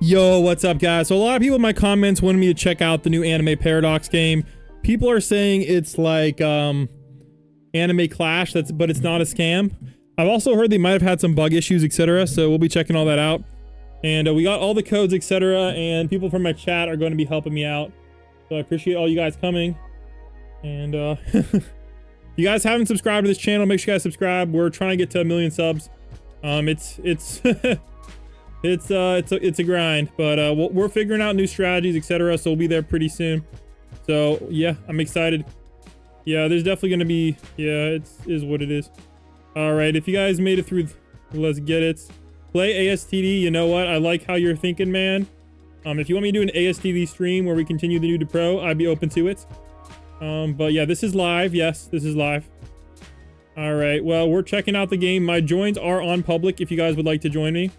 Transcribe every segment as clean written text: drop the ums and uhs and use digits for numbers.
Yo, what's up guys? So a lot of people in my comments wanted me to check out the new Anime Paradox game. People are saying it's like Anime Clash, but it's not a scam. I've also heard they might have had some bug issues, etc. So we'll be checking all that out. And we got all the codes, etc. And people from my chat are going to be helping me out. So I appreciate all you guys coming. And if you guys haven't subscribed to this channel, make sure you guys subscribe. We're trying to get to 1 million subs. It's it's a grind, but we're figuring out new strategies, etc. So we'll be there pretty soon. So yeah, I'm excited. Yeah, there's definitely gonna be, yeah, it is what it is. All right, if you guys made it through, let's get it. Play ASTD. You know what? I like how you're thinking, man. If you want me to do an ASTD stream where we continue the new to pro, I'd be open to it. But yeah, this is live. Yes, this is live. All right, well, we're checking out the game. My joins are on public if you guys would like to join me.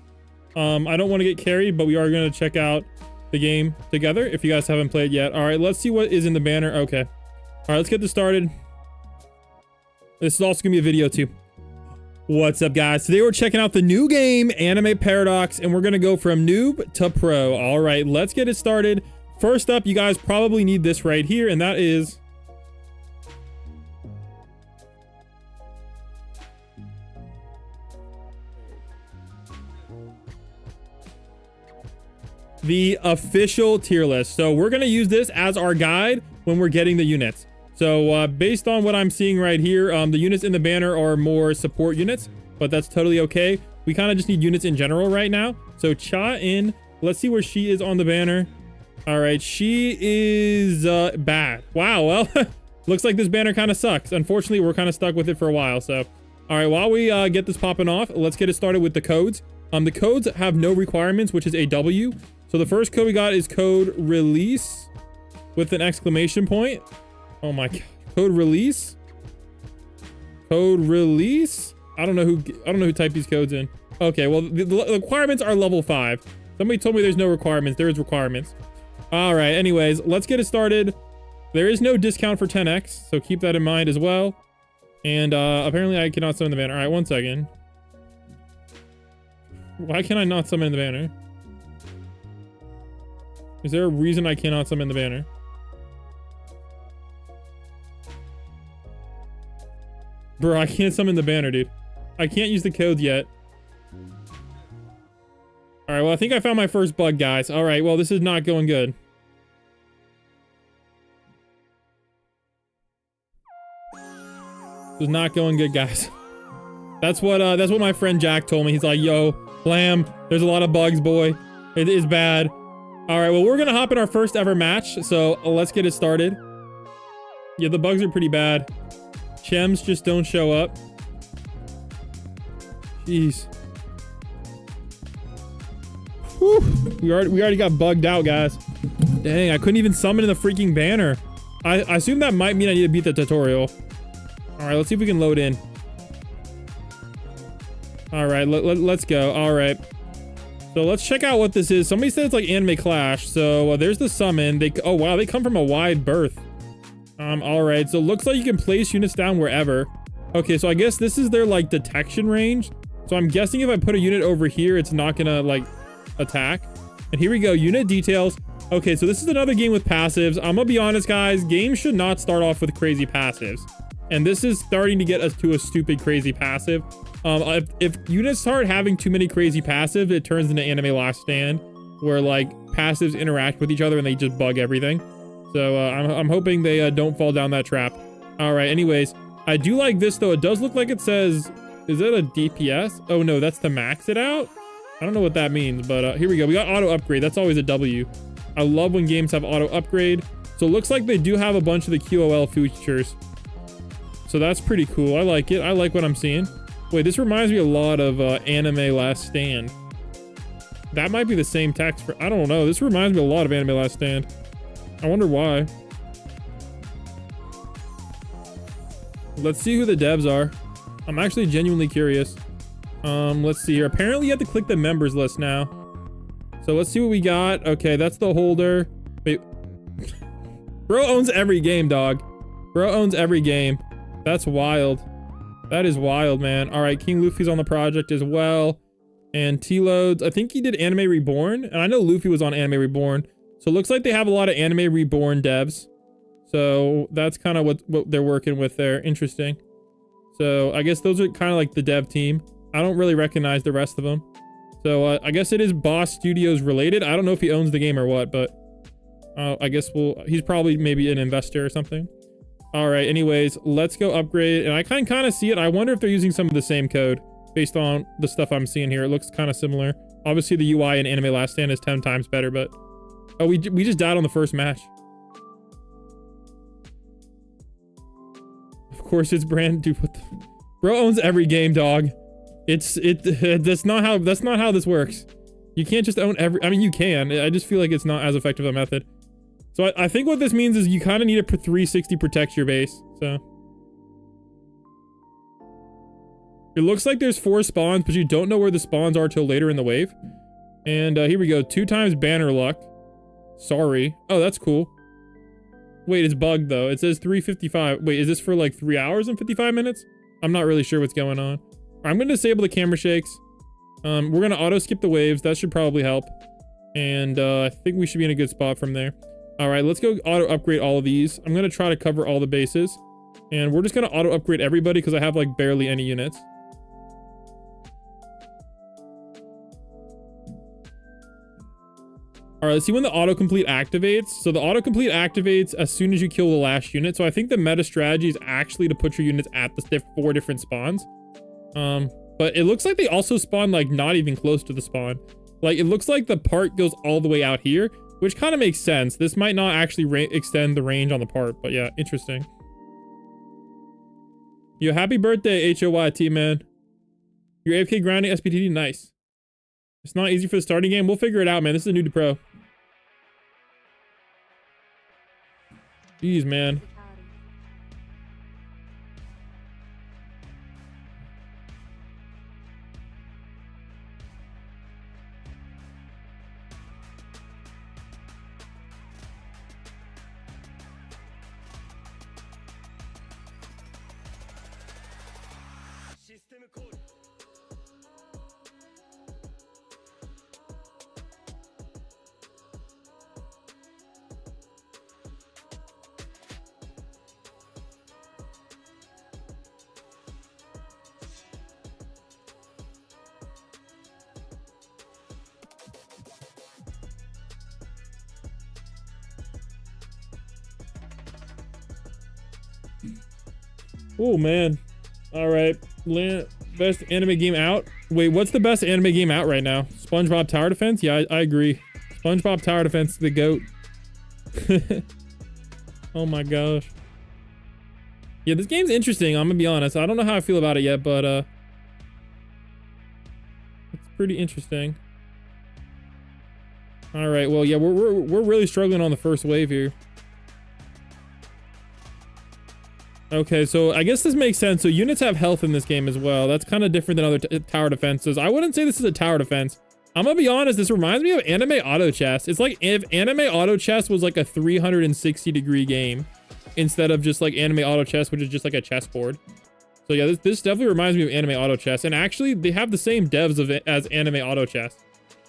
I don't want to get carried, but we are going to check out the game together if you guys haven't played yet. All right, let's see what is in the banner. Okay. All right, let's get this started. This is also going to be a video too. What's up, guys? Today we're checking out the new game, Anime Paradox, and we're going to go from noob to pro. All right, let's get it started. First up, you guys probably need this right here, and that is the official tier list. So we're going to use this as our guide when we're getting the units. So based on what I'm seeing right here, the units in the banner are more support units, but that's totally okay. We kind of just need units in general right now. So Cha in, let's see where she is on the banner. All right, she is bad. Wow, well, looks like this banner kind of sucks. Unfortunately, we're kind of stuck with it for a while. So, all right, while we get this popping off, let's get it started with the codes. The codes have no requirements, which is a W. So the first code we got is code release with an exclamation point. Oh my god. Code release. Code release. I don't know who typed these codes in. Okay, well the requirements are level 5. Somebody told me there's no requirements. There is requirements. All right, anyways, let's get it started. There is no discount for 10x, so keep that in mind as well. And apparently I cannot summon the banner. All right, 1 second. Why can I not summon the banner? Is there a reason I cannot summon the banner? Bro, I can't summon the banner, dude. I can't use the codes yet. All right, well, I think I found my first bug, guys. All right, well, this is not going good. This is not going good, guys. That's what my friend Jack told me. He's like, yo, Lamb, there's a lot of bugs, boy. It is bad. All right, well, we're gonna hop in our first ever match, so let's get it started. Yeah, the bugs are pretty bad. Chems just don't show up. Jeez. Whew. We already got bugged out, guys. Dang, I couldn't even summon in the freaking banner. I assume that might mean I need to beat the tutorial. All right, let's see if we can load in. All right, let's go. All right. So let's check out what this is. Somebody said it's like Anime Clash. So there's the summon. Oh wow, they come from a wide berth. All right. So it looks like you can place units down wherever. Okay, so I guess this is their like detection range. So I'm guessing if I put a unit over here, it's not gonna like attack. And here we go, unit details. Okay, so this is another game with passives. I'm gonna be honest, guys. Games should not start off with crazy passives. And this is starting to get us to a stupid crazy passive. If units start having too many crazy passives, it turns into Anime Last Stand, where like passives interact with each other and they just bug everything. So I'm hoping they don't fall down that trap. All right, anyways, I do like this though. It does look like it says, is it a DPS? Oh no, that's to max it out. I don't know what that means, but here we go. We got auto upgrade. That's always a W. I love when games have auto upgrade. So it looks like they do have a bunch of the QOL features. So that's pretty cool. I like it. I like what I'm seeing. Wait, this reminds me a lot of Anime Last Stand. That might be the same text for, I don't know. This reminds me a lot of Anime Last Stand. I wonder why. Let's see who the devs are. I'm actually genuinely curious. Let's see here. Apparently you have to click the members list now. So let's see what we got. Okay, that's the holder. Wait. Bro owns every game, dog. Bro owns every game. That's wild. That is wild, man. All right, King Luffy's on the project as well. And T-Loads, I think he did Anime Reborn, and I know Luffy was on Anime Reborn. So it looks like they have a lot of Anime Reborn devs. So that's kind of what they're working with there. Interesting. So I guess those are kind of like the dev team. I don't really recognize the rest of them. So I guess it is Boss Studios related. I don't know if he owns the game or what, but I guess he's probably maybe an investor or something. All right, anyways, let's go upgrade. And I can kind of see it. I wonder if they're using some of the same code based on the stuff I'm seeing here. It looks kind of similar. Obviously the UI in Anime Last Stand is 10 times better, but oh, we just died on the first match. Of course it's brand, dude. What the bro owns every game, dog. That's not how this works. You can't just own every, I mean you can. I just feel like it's not as effective a method. So I think what this means is you kind of need a 360 protect your base. So it looks like there's 4 spawns, but you don't know where the spawns are till later in the wave. And here we go. 2 times banner luck. Sorry. Oh, that's cool. Wait, it's bugged though. It says 3:55. Wait, is this for like 3 hours and 55 minutes? I'm not really sure what's going on. I'm going to disable the camera shakes. We're going to auto skip the waves. That should probably help. And I think we should be in a good spot from there. All right, let's go auto upgrade all of these. I'm going to try to cover all the bases. And we're just going to auto upgrade everybody because I have like barely any units. All right, let's see when the autocomplete activates. So the autocomplete activates as soon as you kill the last unit. So I think the meta strategy is actually to put your units at the 4 different spawns. But it looks like they also spawn like not even close to the spawn. Like it looks like the part goes all the way out here, which kind of makes sense. This might not actually extend the range on the part, but yeah, interesting. Yo, happy birthday, HOYT, man. You're AFK grinding SPTD, nice. It's not easy for the starting game. We'll figure it out, man. This is a new to pro. Jeez, man. Oh man. All right, best anime game out. Wait, what's the best anime game out right now? SpongeBob Tower Defense? Yeah, I agree. SpongeBob Tower Defense, the GOAT. Oh my gosh. Yeah, this game's interesting. I'm gonna be honest. I don't know how I feel about it yet, but it's pretty interesting. All right, well, yeah, we're really struggling on the first wave here. Okay, so I guess this makes sense. So units have health in this game as well. That's kind of different than other tower defenses. I wouldn't say this is a tower defense. I'm gonna be honest, this reminds me of Anime Auto Chess. It's like if Anime Auto Chess was like a 360-degree game instead of just like Anime Auto Chess, which is just like a chessboard. So yeah, this definitely reminds me of Anime Auto Chess. And actually, they have the same devs of it as Anime Auto Chess,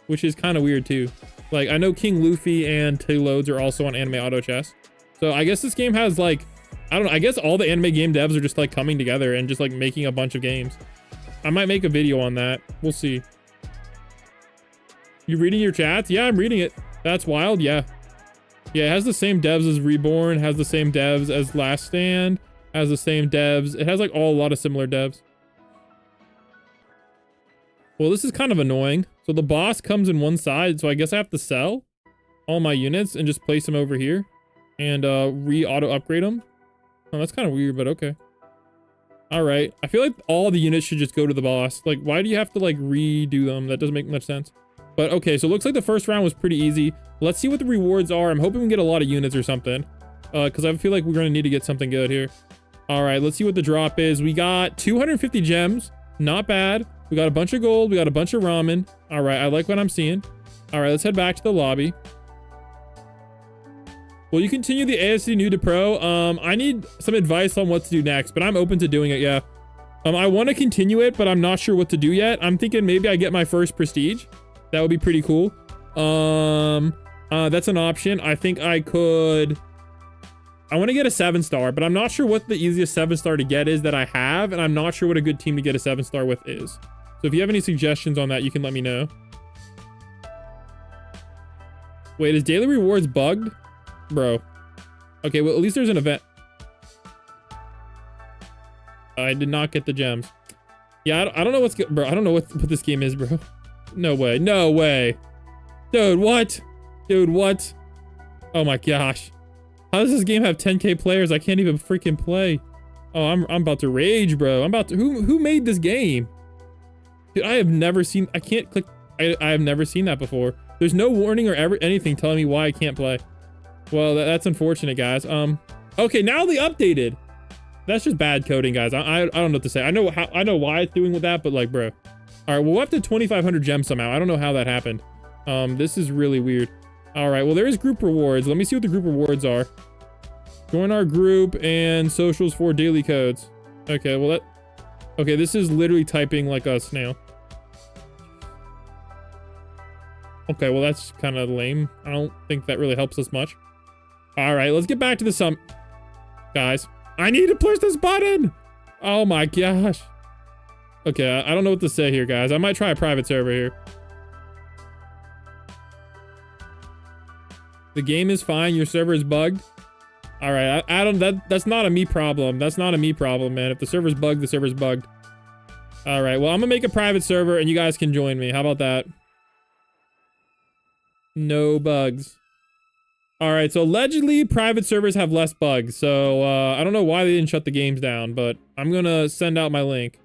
which is kind of weird too. Like, I know King Luffy and T-Loads are also on Anime Auto Chess. So I guess this game has like, I don't know, I guess all the anime game devs are just like coming together and just like making a bunch of games. I might make a video on that. We'll see. You reading your chats? Yeah, I'm reading it. That's wild. Yeah. Yeah, it has the same devs as Reborn, has the same devs as Last Stand, has the same devs. It has like a lot of similar devs. Well, this is kind of annoying. So the boss comes in one side, so I guess I have to sell all my units and just place them over here and re-auto upgrade them. Oh, that's kind of weird, but okay. All right. I feel like all the units should just go to the boss. Like, why do you have to like redo them? That doesn't make much sense. But okay, so it looks like the first round was pretty easy. Let's see what the rewards are. I'm hoping we get a lot of units or something. Because I feel like we're going to need to get something good here. All right, let's see what the drop is. We got 250 gems. Not bad. We got a bunch of gold. We got a bunch of ramen. All right, I like what I'm seeing. All right, let's head back to the lobby. Will you continue the ASC new to pro? I need some advice on what to do next, but I'm open to doing it, yeah. I want to continue it, but I'm not sure what to do yet. I'm thinking maybe I get my first prestige. That would be pretty cool. That's an option. I think I could... I want to get a 7-star, but I'm not sure what the easiest 7-star to get is that I have, and I'm not sure what a good team to get a 7-star with is. So if you have any suggestions on that, you can let me know. Wait, is daily rewards bugged? Bro. Okay, well, at least there's an event. I did not get the gems. Yeah, I don't know what's good, bro. I don't know what this game is, bro. No way. No way. Dude, what? Dude, what? Oh my gosh. How does this game have 10k players? I can't even freaking play. Oh, I'm about to rage, bro. I'm about to... Who made this game? Dude, I have never seen... I can't click... I have never seen that before. There's no warning or anything telling me why I can't play. Well, that's unfortunate, guys. Okay, now they updated. That's just bad coding, guys. I don't know what to say. I know why it's doing with that, but like, bro. All right, well, we're up to 2,500 gems somehow. I don't know how that happened. This is really weird. All right, well, there is group rewards. Let me see what the group rewards are. Join our group and socials for daily codes. Okay, well, okay, this is literally typing like a snail. Okay, well, that's kind of lame. I don't think that really helps us much. All right, let's get back to the guys, I need to push this button. Oh my gosh. Okay, I don't know what to say here, guys. I might try a private server here. The game is fine. Your server is bugged. All right, I don't... That's not a me problem. That's not a me problem, man. If the server's bugged, the server's bugged. All right, well, I'm gonna make a private server, and you guys can join me. How about that? No bugs. All right, so allegedly, private servers have less bugs. So, I don't know why they didn't shut the games down, but I'm gonna send out my link.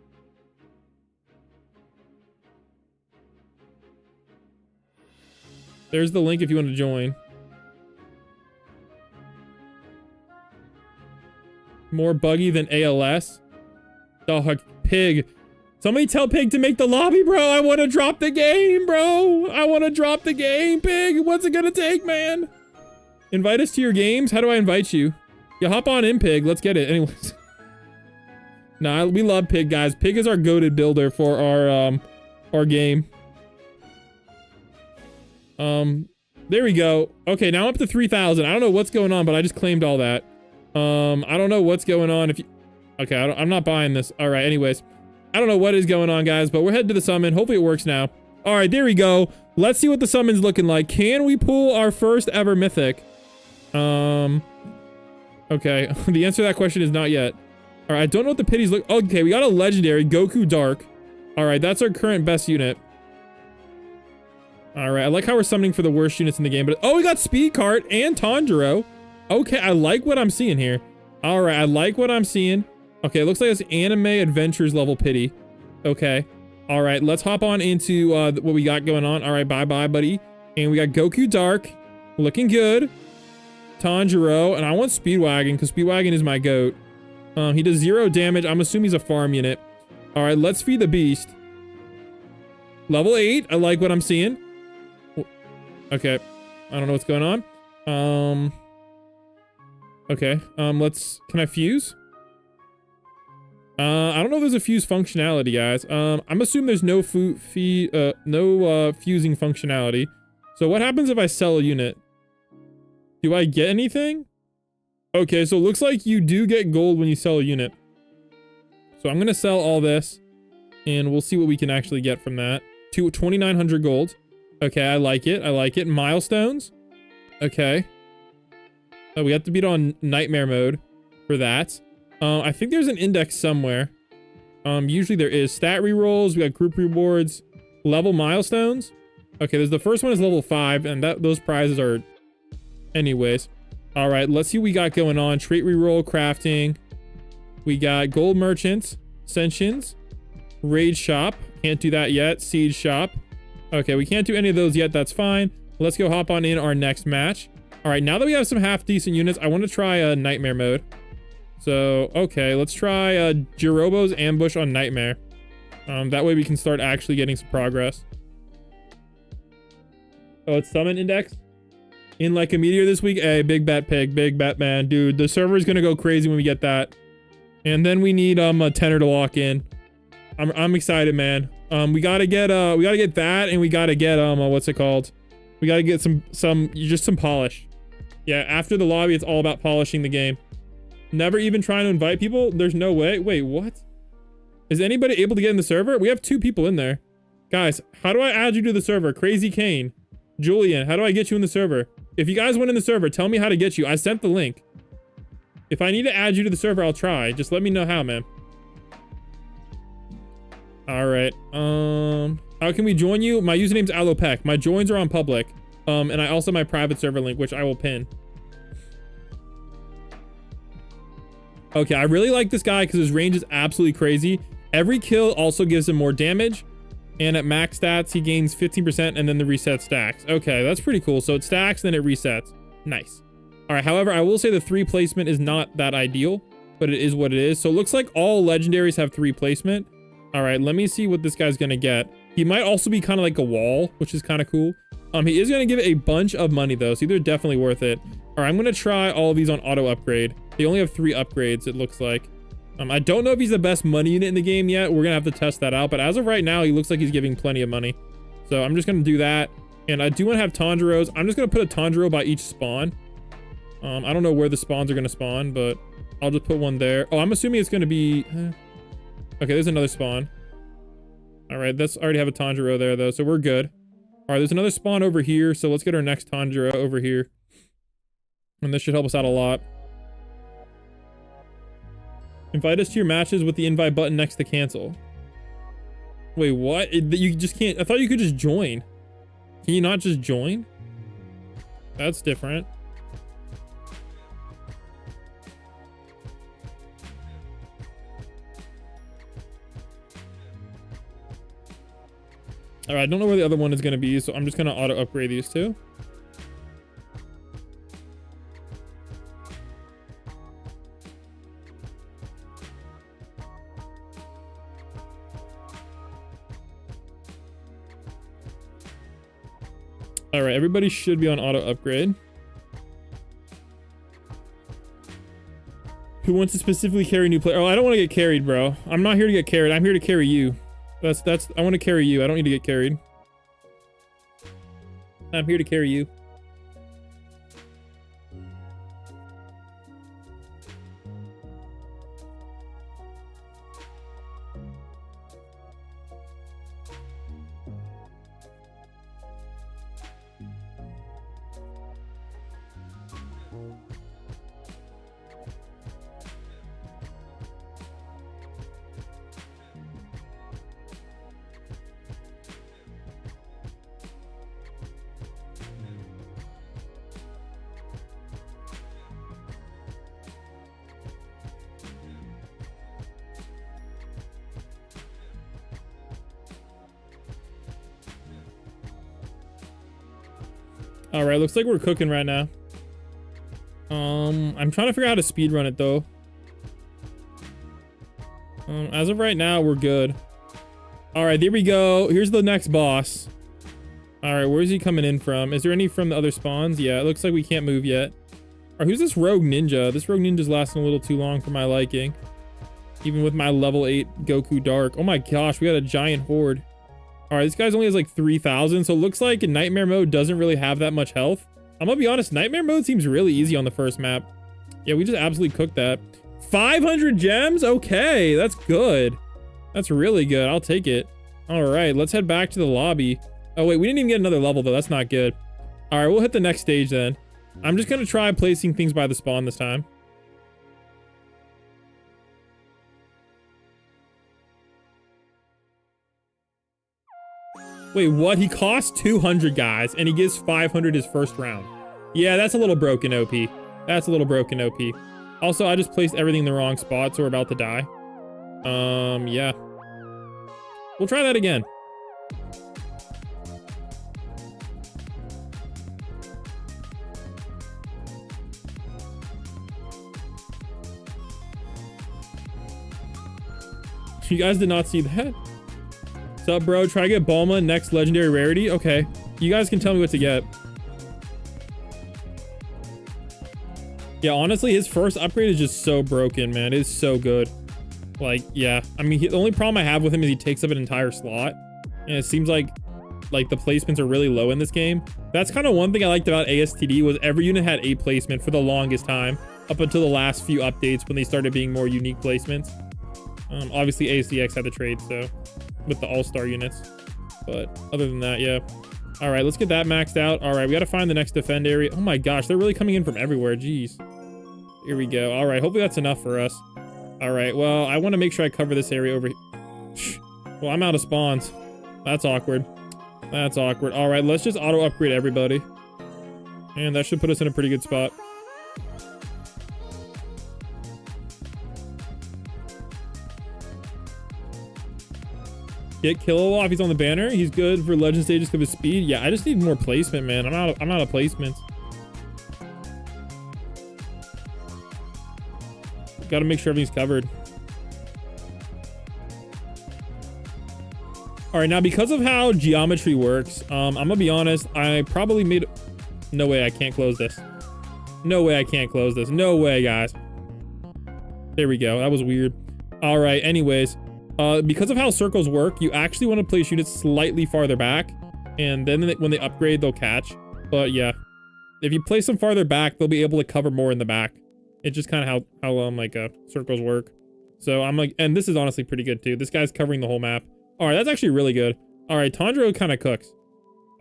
There's the link if you want to join. More buggy than ALS. Oh, Pig. Somebody tell Pig to make the lobby, bro. I want to drop the game, bro. I want to drop the game, Pig. What's it gonna take, man? Invite us to your games? How do I invite you? Yeah, hop on in, Pig. Let's get it. Anyways. Nah, we love Pig, guys. Pig is our goated builder for our game. There we go. Okay, now I'm up to 3,000. I don't know what's going on, but I just claimed all that. I don't know what's going on. If you... Okay, I'm not buying this. All right, anyways. I don't know what is going on, guys, but we're headed to the summon. Hopefully it works now. All right, there we go. Let's see what the summon's looking like. Can we pull our first ever mythic? Okay. The answer to that question is not yet. All right, I don't know what the pities look... Okay, we got a legendary, Goku Dark. All right, that's our current best unit. All right, I like how we're summoning for the worst units in the game, but... Oh, we got Speed Cart and Tanjiro. Okay, I like what I'm seeing here. All right, I like what I'm seeing. Okay, it looks like it's Anime Adventures level pity. Okay. All right, let's hop on into what we got going on. All right, bye-bye, buddy. And we got Goku Dark. Looking good. Tanjiro. And I want Speedwagon, because Speedwagon is my goat. He does 0 damage. I'm assuming he's a farm unit. All right, let's feed the beast. Level 8. I like what I'm seeing. Okay. I don't know what's going on. Okay. Can I fuse? I don't know if there's a fuse functionality, guys. I'm assuming there's no fusing functionality. So what happens if I sell a unit? Do I get anything? Okay, so it looks like you do get gold when you sell a unit. So I'm gonna sell all this, and we'll see what we can actually get from that. 2,900 gold. Okay, I like it. I like it. Milestones. Okay. Oh, we have to beat on nightmare mode for that. I think there's an index somewhere. Usually there is. Stat rerolls. We got group rewards. Level milestones. Okay, there's the first one is level 5, and those prizes are... Anyways. All right, let's see what we got going on. Trait reroll, crafting. We got gold merchants, ascensions, raid shop. Can't do that yet. Siege shop. Okay, we can't do any of those yet. That's fine. Let's go hop on in our next match. All right, now that we have some half decent units, I want to try a nightmare mode. So, okay, let's try Jirobo's ambush on nightmare. That way we can start actually getting some progress. Oh, it's summon index? In like a meteor this week? Hey, big bet, Pig. Big bet, man. Dude, the server is going to go crazy when we get that. And then we need a tenor to lock in. I'm excited, man. We gotta get that, and we gotta get what's it called? We gotta get some polish. Yeah, after the lobby, it's all about polishing the game. Never even trying to invite people? There's no way. Wait, what? Is anybody able to get in the server? We have 2 people in there. Guys, how do I add you to the server? Crazy Kane. Julian, how do I get you in the server? If you guys went in the server, tell me how to get you. I sent the link. If I need to add you to the server, I'll try. Just let me know how, man. All right. How can we join you? My username's Alopec. My joins are on public. And I also have my private server link, which I will pin. Okay, I really like this guy because his range is absolutely crazy. Every kill also gives him more damage. And at max stats, he gains 15% and then the reset stacks. Okay, that's pretty cool. So it stacks, then it resets. Nice. All right, however, I will say the 3 placement is not that ideal, but it is what it is. So it looks like all legendaries have 3 placement. All right, let me see what this guy's gonna get. He might also be kind of like a wall, which is kind of cool. He is gonna give it a bunch of money though, so they're definitely worth it. All right, I'm gonna try all of these on auto upgrade. They only have 3 upgrades, it looks like. I don't know if he's the best money unit in the game yet. We're gonna have to test that out, but as of right now, he looks like he's giving plenty of money. So I'm just gonna do that. And I do want to have Tanjiros. I'm just gonna put a Tanjiro by each spawn. I don't know where the spawns are gonna spawn, but I'll just put one there. Oh, I'm assuming it's gonna be... Okay, there's another spawn. All right, that's already have a Tanjiro there though, so we're good. All right, there's another spawn over here, so let's get our next Tanjiro over here. And this should help us out a lot. Invite us to your matches with the invite button next to cancel. Wait, what? You just can't... I thought you could just join. Can you not just join? That's different. All right, I don't know where the other one is going to be, so I'm just going to auto upgrade these 2. All right, everybody should be on auto upgrade. Who wants to specifically carry new player? Oh, I don't want to get carried, bro. I'm not here to get carried. I'm here to carry you. I want to carry you. I don't need to get carried. I'm here to carry you. All right, looks like we're cooking right now. I'm trying to figure out how to speedrun it though. As of right now, we're good. All right, there we go. Here's the next boss. All right, where's he coming in from? Is there any from the other spawns? Yeah, it looks like we can't move yet. All right, who's this rogue ninja? This rogue ninja's lasting a little too long for my liking. Even with my level 8 Goku Dark. Oh my gosh, we got a giant horde. All right, this guy's only has like 3,000, so it looks like in nightmare mode doesn't really have that much health. I'm gonna be honest, nightmare mode seems really easy on the first map. Yeah, we just absolutely cooked that. 500 gems? Okay, that's good. That's really good. I'll take it. All right, let's head back to the lobby. Oh wait, we didn't even get another level though. That's not good. All right, we'll hit the next stage then. I'm just gonna try placing things by the spawn this time. Wait, what? He costs 200, guys, and he gives 500 his first round. Yeah, that's a little broken OP. That's a little broken OP. Also, I just placed everything in the wrong spot, so we're about to die. Yeah. We'll try that again. You guys did not see that? What's up, bro? Try to get Bulma next legendary rarity. Okay. You guys can tell me what to get. Yeah, honestly, his first upgrade is just so broken, man. It is so good. Like, yeah. I mean, the only problem I have with him is he takes up an entire slot. And it seems like the placements are really low in this game. That's kind of one thing I liked about ASTD was every unit had a placement for the longest time. Up until the last few updates when they started being more unique placements. Obviously, ASDX had the trade, so with the all-star units. But other than that, yeah. All right, let's get that maxed out. All right, we got to find the next defend area. Oh my gosh, they're really coming in from everywhere. Jeez. Here we go. All right, hopefully that's enough for us. All right, well, I want to make sure I cover this area over here. Well, I'm out of spawns. That's awkward. That's awkward. All right, let's just auto-upgrade everybody. And that should put us in a pretty good spot. Get Kilowog. He's on the banner. He's good for legend stages because of his speed. Yeah, I just need more placement, man. I'm out of placements. Got to make sure everything's covered. All right, now because of how geometry works, I'm gonna be honest. I probably made. No way, I can't close this. No way, I can't close this. No way, guys. There we go. That was weird. All right. Anyways. Because of how circles work, you actually want to place units slightly farther back, and then when they upgrade, they'll catch. But yeah, if you place them farther back, they'll be able to cover more in the back. It's just kind of how circles work. So I'm like, and this is honestly pretty good too. This guy's covering the whole map. All right, that's actually really good. All right, Tondro kind of cooks.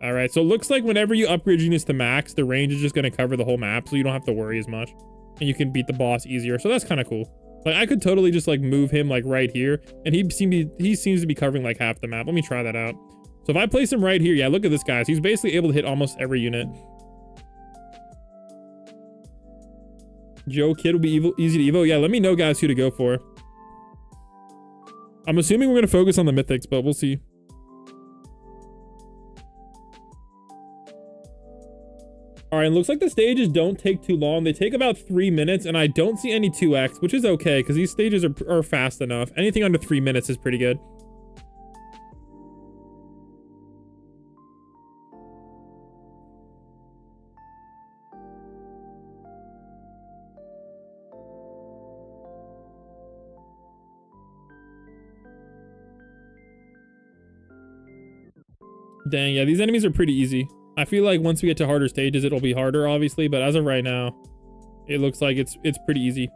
All right, so it looks like whenever you upgrade units to max, the range is just going to cover the whole map, so you don't have to worry as much, and you can beat the boss easier. So that's kind of cool. Like, I could totally just, like, move him, like, right here. And he seems to be covering, like, half the map. Let me try that out. So if I place him right here, yeah, look at this guy. So he's basically able to hit almost every unit. Joe Kid will be easy to evo. Yeah, let me know, guys, who to go for. I'm assuming we're going to focus on the mythics, but we'll see. All right, it looks like the stages don't take too long. They take about 3 minutes, and I don't see any 2x, which is okay, because these stages are fast enough. Anything under 3 minutes is pretty good. Dang, yeah, these enemies are pretty easy. I feel like once we get to harder stages, it'll be harder, obviously, but as of right now, it looks like it's pretty easy.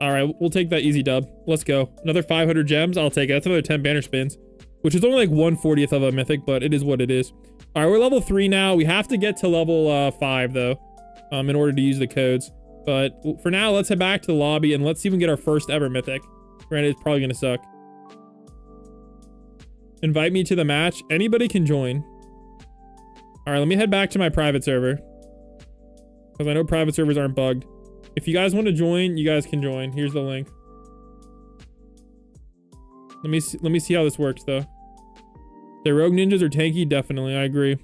All right, we'll take that easy dub. Let's go. Another 500 gems. I'll take it. That's another 10 banner spins, which is only like 1/40th of a mythic, but it is what it is. All right, we're level 3 now. We have to get to level 5 though, in order to use the codes. But for now, let's head back to the lobby and let's see if we can get our first ever mythic. Granted, it's probably gonna suck. Invite me to the match. Anybody can join. All right, let me head back to my private server, because I know private servers aren't bugged. If you guys want to join, you guys can join. Here's the link. Let me see how this works though. The rogue ninjas are tanky, definitely. I agree.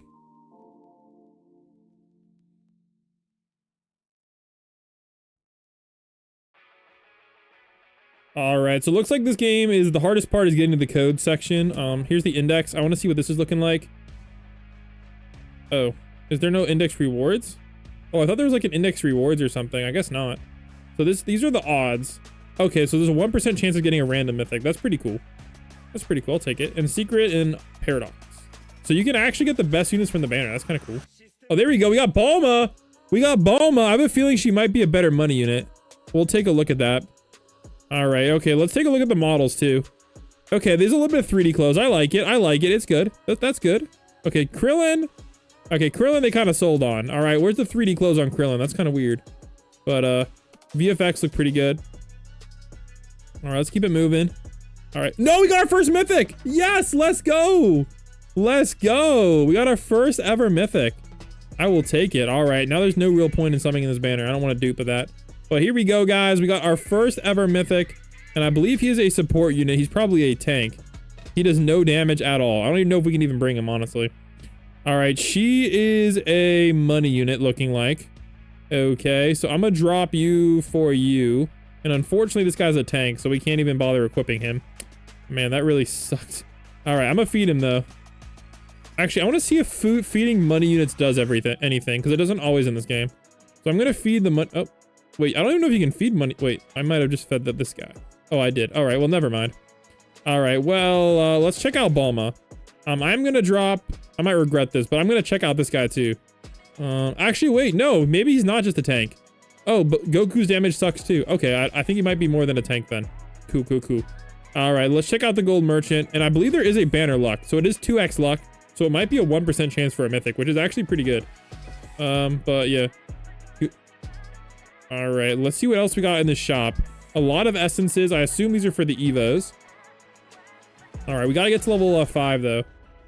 All right, so it looks like this game is the hardest part is getting to the code section. Here's the index. I want to see what this is looking like. Oh, is there no index rewards? Oh, I thought there was like an index rewards or something. I guess not. So these are the odds. Okay, so there's a 1% chance of getting a random mythic. That's pretty cool. That's pretty cool. I'll take it. And secret and paradox. So you can actually get the best units from the banner. That's kind of cool. Oh, there we go. We got Bulma. We got Bulma. I have a feeling she might be a better money unit. We'll take a look at that. All right. Okay, let's take a look at the models too. Okay, there's a little bit of 3D clothes. I like it. I like it. It's good. That's good. Okay, Krillin. Okay, Krillin they kind of sold on. All right, where's the 3D clothes on Krillin? That's kind of weird. But VFX look pretty good. All right, let's keep it moving. All right. No, we got our first mythic. Yes, let's go. Let's go. We got our first ever mythic. I will take it. All right, now there's no real point in summoning this banner. I don't want to dupe of that. But here we go, guys. We got our first ever mythic. And I believe he is a support unit. He's probably a tank. He does no damage at all. I don't even know if we can even bring him, honestly. All right, she is a money unit looking like. Okay, so I'm gonna drop you for you. And unfortunately, this guy's a tank, so we can't even bother equipping him. Man, that really sucks. All right, I'm gonna feed him though. Actually, I want to see if feeding money units does anything, because it doesn't always in this game. So I'm gonna feed the money. Oh, Wait, I don't even know if you can feed money. Wait, I might have just fed this guy. Oh, I did. All right, well, never mind. All right, well, let's check out Balma. I'm gonna drop, I might regret this, but I'm gonna check out this guy too. Actually, wait, no, maybe he's not just a tank. Oh, but Goku's damage sucks too. Okay, I think he might be more than a tank then. Cool, cool, cool. All right, let's check out the gold merchant. And I believe there is a banner luck. So it is 2x luck. So it might be a 1% chance for a mythic, which is actually pretty good. But yeah. All right, let's see what else we got in this shop. A lot of essences. I assume these are for the Evos. All right, we got to get to level 5 though.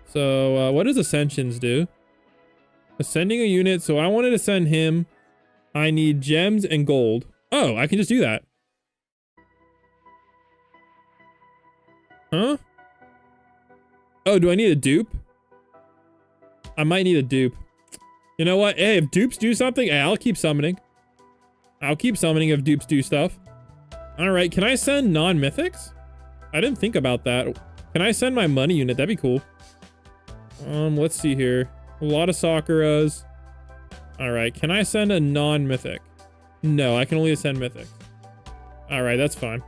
So what does Ascensions do? Ascending a unit. So I wanted to send him. I need gems and gold. Oh, I can just do that. Huh? Oh, do I need a dupe? I might need a dupe. You know what? Hey, if dupes do something, hey, I'll keep summoning. I'll keep summoning if dupes do stuff. All right, can I send non-mythics? I didn't think about that. Can I send my money unit? That'd be cool. Let's see here. A lot of Sakuras. All right, can I send a non-mythic? No, I can only send mythic. All right, that's fine.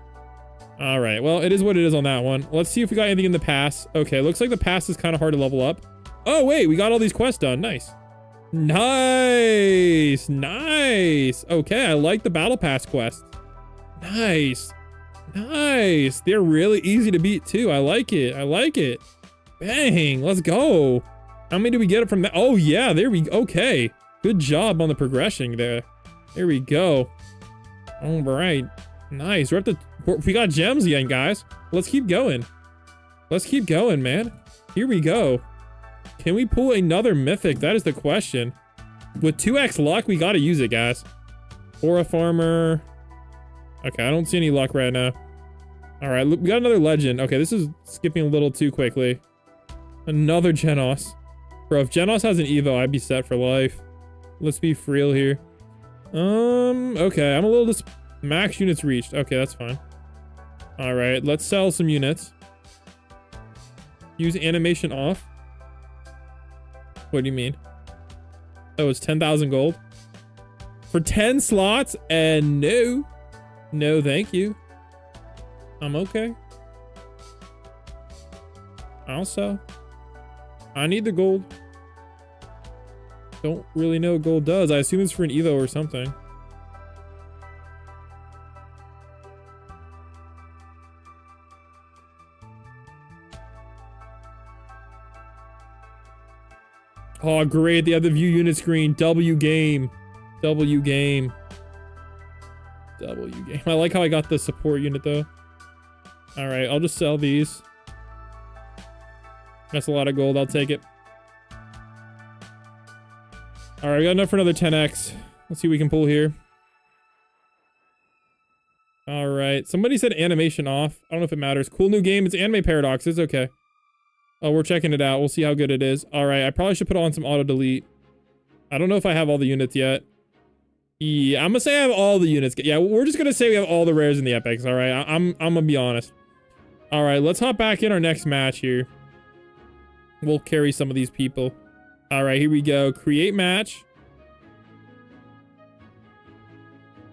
All right, well, it is what it is on that one. Let's see if we got anything in the pass. Okay, looks like the pass is kind of hard to level up. Oh, wait, we got all these quests done. Nice. Nice. Nice. Okay, I like the battle pass quest. Nice. Nice. They're really easy to beat too. I like it. I like it. Bang. Let's go. How many do we get from that? Oh, yeah, there we go. Okay. Good job on the progression there. There we go. All right. Nice. We're up to... We got gems again, guys. Let's keep going. Let's keep going, man. Here we go. Can we pull another mythic? That is the question. With 2x luck, we got to use it, guys. Or a farmer. Okay, I don't see any luck right now. All right, look, we got another legend. Okay, this is skipping a little too quickly. Another Genos. Bro, if Genos has an Evo, I'd be set for life. Let's be for real here. Okay, I'm a little max units reached. Okay, that's fine. All right, let's sell some units. Use animation off. What do you mean? Oh, it's 10,000 gold for 10 slots, and no, thank you. I'm okay. I'll sell. I need the gold. Don't really know what gold does. I assume it's for an Evo or something. Oh, great. They have the view unit screen. W game. W game. W game. I like how I got the support unit, though. All right, I'll just sell these. That's a lot of gold. I'll take it. All right, we got enough for another 10x. Let's see what we can pull here. All right. Somebody said animation off. I don't know if it matters. Cool new game. It's Anime Paradox. It's okay. Oh, we're checking it out. We'll see how good it is. All right, I probably should put on some auto delete. I don't know if I have all the units yet. Yeah, I'm gonna say I have all the units. Yeah, we're just gonna say we have all the rares and the epics. All right, I'm gonna be honest. All right, let's hop back in our next match here. We'll carry some of these people. All right, here we go. Create match.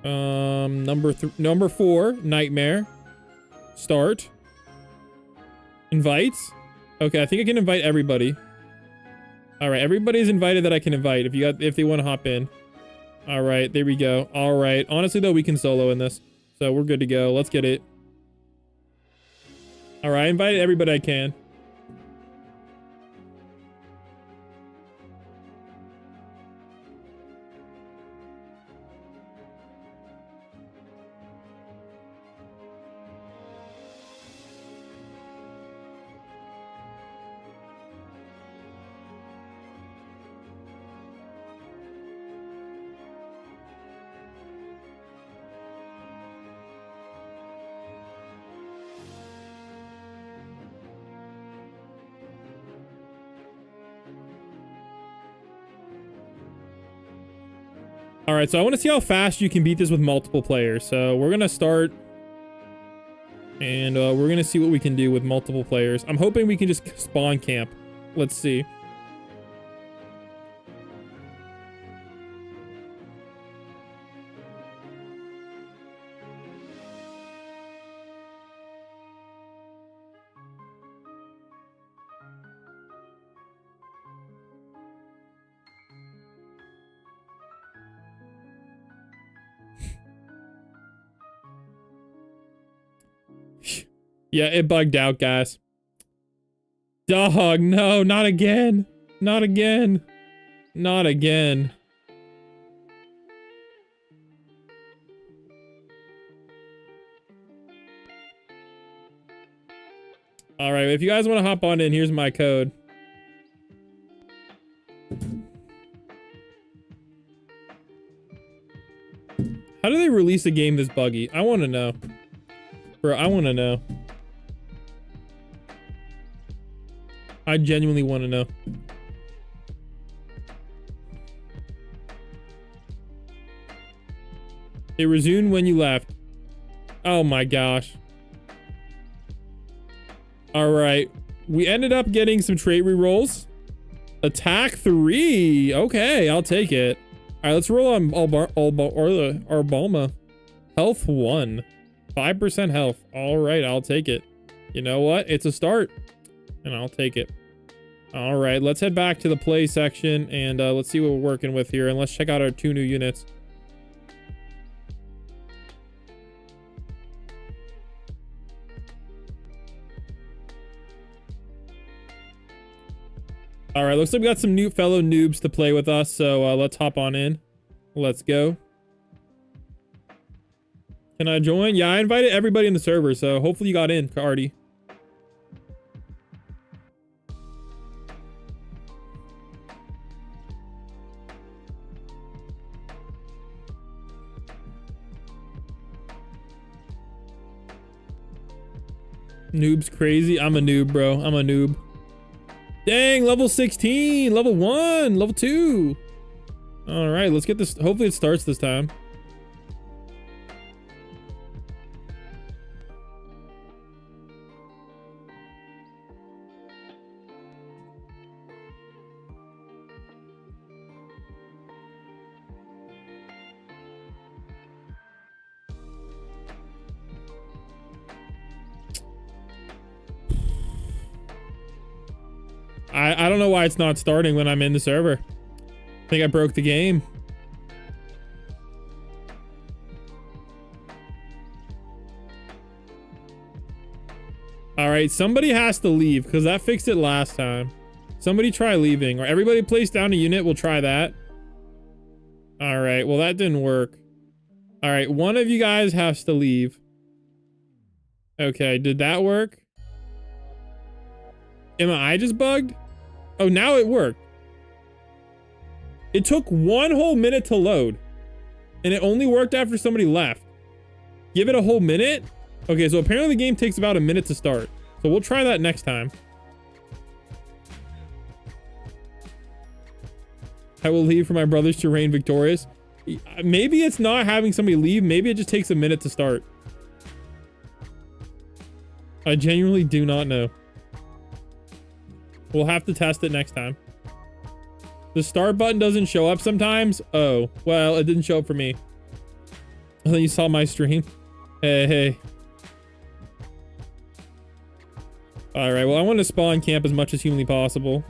Number 4, Nightmare. Start. Invites. Okay, I think I can invite everybody. All right, everybody's invited that I can invite if they want to hop in. All right, there we go. All right, honestly though, we can solo in this, so we're good to go. Let's get it. All right, I invited everybody I can. All right, so I want to see how fast you can beat this with multiple players. So we're going to start and we're going to see what we can do with multiple players. I'm hoping we can just spawn camp. Let's see. Yeah, it bugged out, guys. Dog, no, not again. Not again. Not again. All right, if you guys want to hop on in, here's my code. How do they release a game this buggy? I want to know. Bro, I want to know. I genuinely want to know. It resumed when you left. Oh my gosh. All right. We ended up getting some trait rerolls. Attack 3. Okay, I'll take it. All right, let's roll on Balma. Health 1. 5% health. All right, I'll take it. You know what? It's a start. And I'll take it. All right, let's head back to the play section and let's see what we're working with here. And let's check out our 2 new units. All right, looks like we got some new fellow noobs to play with us, so let's hop on in. Let's go. Can I join? Yeah, I invited everybody in the server, so hopefully you got in, Cardi. Noob's crazy. I'm a noob, bro. I'm a noob. Dang, level 16, level 1, level 2. All right, let's get this. Hopefully it starts this time. I don't know why it's not starting when I'm in the server. I think I broke the game. All right, somebody has to leave because that fixed it last time. Somebody try leaving, or everybody place down a unit. We'll try that. All right, well, that didn't work. All right, one of you guys has to leave. Okay, did that work? Am I just bugged? Oh, now it worked. It took 1 whole minute to load. And it only worked after somebody left. Give it a whole minute? Okay, so apparently the game takes about a minute to start. So we'll try that next time. I will leave for my brothers to reign victorious. Maybe it's not having somebody leave. Maybe it just takes a minute to start. I genuinely do not know. We'll have to test it next time. The start button doesn't show up sometimes. Oh, well, it didn't show up for me. I thought you saw my stream. Hey. All right, well, I want to spawn camp as much as humanly possible.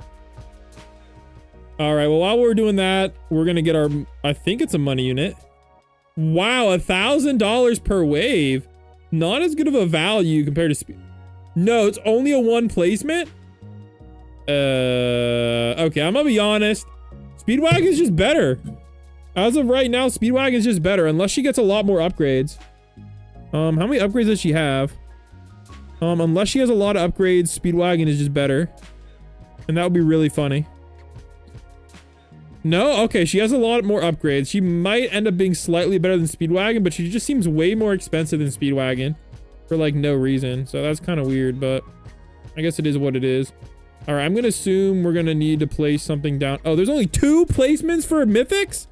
All right, well, while we're doing that, we're going to get our, I think it's a money unit. Wow, $1,000 per wave. Not as good of a value compared to speed. No, it's only a 1 placement. Okay, I'm gonna be honest. Speedwagon's just better. As of right now, Speedwagon's just better, unless she gets a lot more upgrades. How many upgrades does she have? Unless she has a lot of upgrades, Speedwagon is just better. And that would be really funny. No? Okay, she has a lot more upgrades. She might end up being slightly better than Speedwagon, but she just seems way more expensive than Speedwagon. For, like, no reason. So that's kind of weird, but I guess it is what it is. All right, I'm going to assume we're going to need to place something down. Oh, there's only 2 placements for mythics?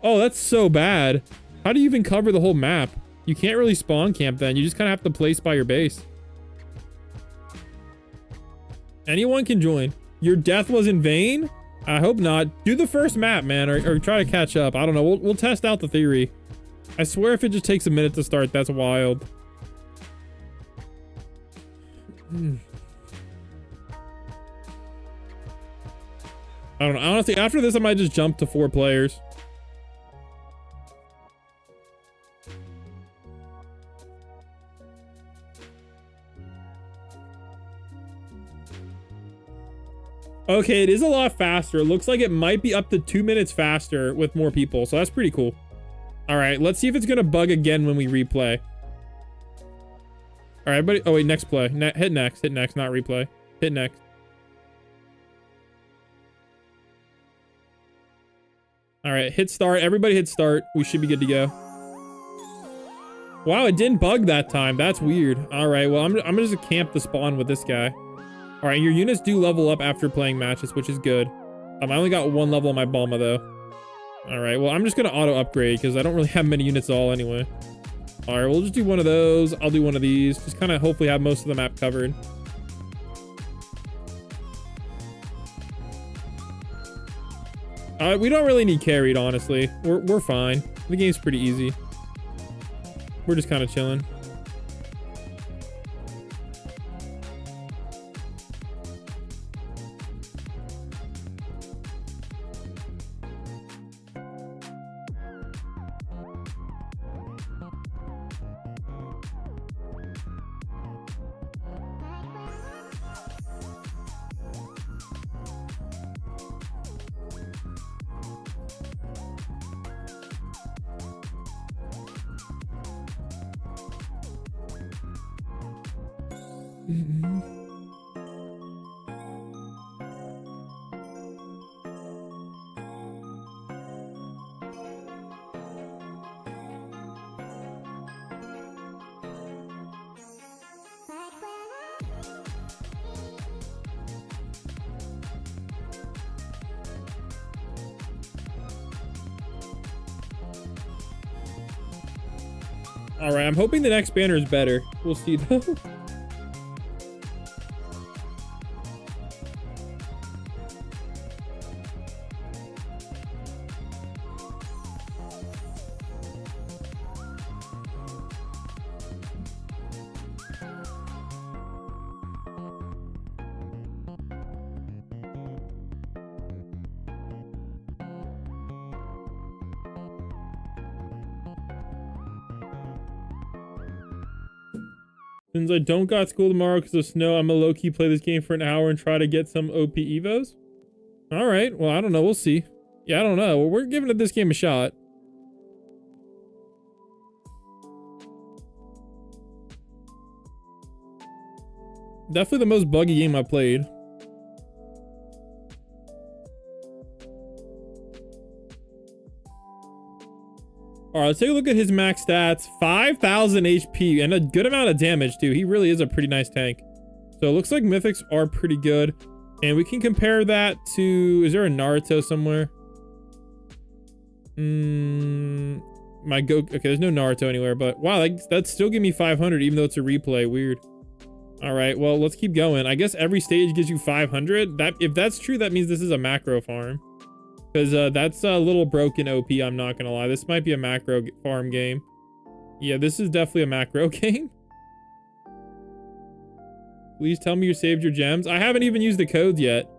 Oh, that's so bad. How do you even cover the whole map? You can't really spawn camp then. You just kind of have to place by your base. Anyone can join. Your death was in vain? I hope not. Do the first map, man, or try to catch up. I don't know. We'll test out the theory. I swear if it just takes a minute to start, that's wild. I don't know. Honestly, after this, I might just jump to 4 players. Okay, it is a lot faster. It looks like it might be up to 2 minutes faster with more people, so that's pretty cool. All right, let's see if it's gonna bug again when we replay. All right, buddy. Oh wait, next play. Hit next, not replay. Hit next. All right, hit start. Everybody hit start. We should be good to go. Wow, it didn't bug that time. That's weird. All right, well, I'm just gonna camp the spawn with this guy. All right, your units do level up after playing matches, which is good. I only got 1 level on my Balma though. All right, well, I'm just gonna auto upgrade because I don't really have many units at all anyway. All right, we'll just do one of those. I'll do one of these. Just kind of hopefully have most of the map covered. We don't really need carried, honestly. We're fine. The game's pretty easy. We're just kind of chilling. All right, I'm hoping the next banner is better. We'll see though. Since I don't got school tomorrow because of snow, I'm gonna low-key play this game for an hour and try to get some OP Evos. All right, well, I don't know. We'll see. Yeah, I don't know. Well, we're giving this game a shot. Definitely the most buggy game I played. All right, let's take a look at his max stats. 5,000 HP and a good amount of damage, too. He really is a pretty nice tank. So it looks like mythics are pretty good. And we can compare that to... Is there a Naruto somewhere? Okay, there's no Naruto anywhere, but wow, that still give me 500 even though it's a replay. Weird. All right, well, let's keep going. I guess every stage gives you 500. If that's true, that means this is a macro farm. Because that's a little broken OP, I'm not gonna lie. This might be a macro farm game. Yeah, this is definitely a macro game. Please tell me you saved your gems. I haven't even used the codes yet.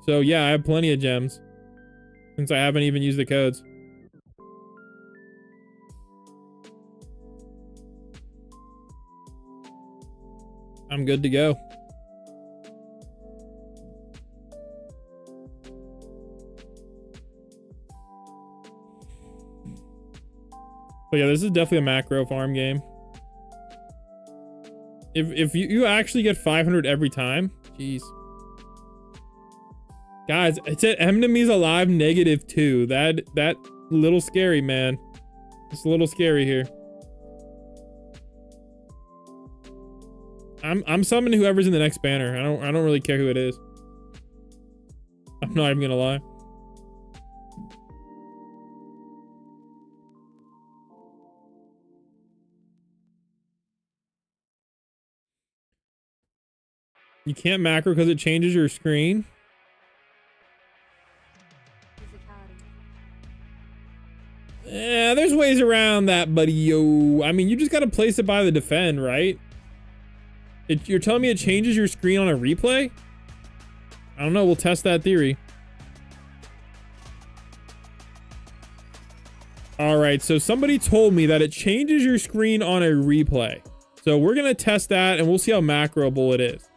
So yeah, I have plenty of gems. Since I haven't even used the codes. I'm good to go. But yeah, this is definitely a macro farm game. If you actually get 500 every time, jeez. Guys, it said enemies alive -2. That little scary, man. It's a little scary here. I'm summoning whoever's in the next banner. I don't really care who it is. I'm not even gonna lie. You can't macro because it changes your screen. Yeah, there's ways around that, buddy. Yo, I mean, you just gotta place it by the defend, right? You're telling me it changes your screen on a replay? I don't know. We'll test that theory. All right, so somebody told me that it changes your screen on a replay. So we're gonna test that and we'll see how macroable it is.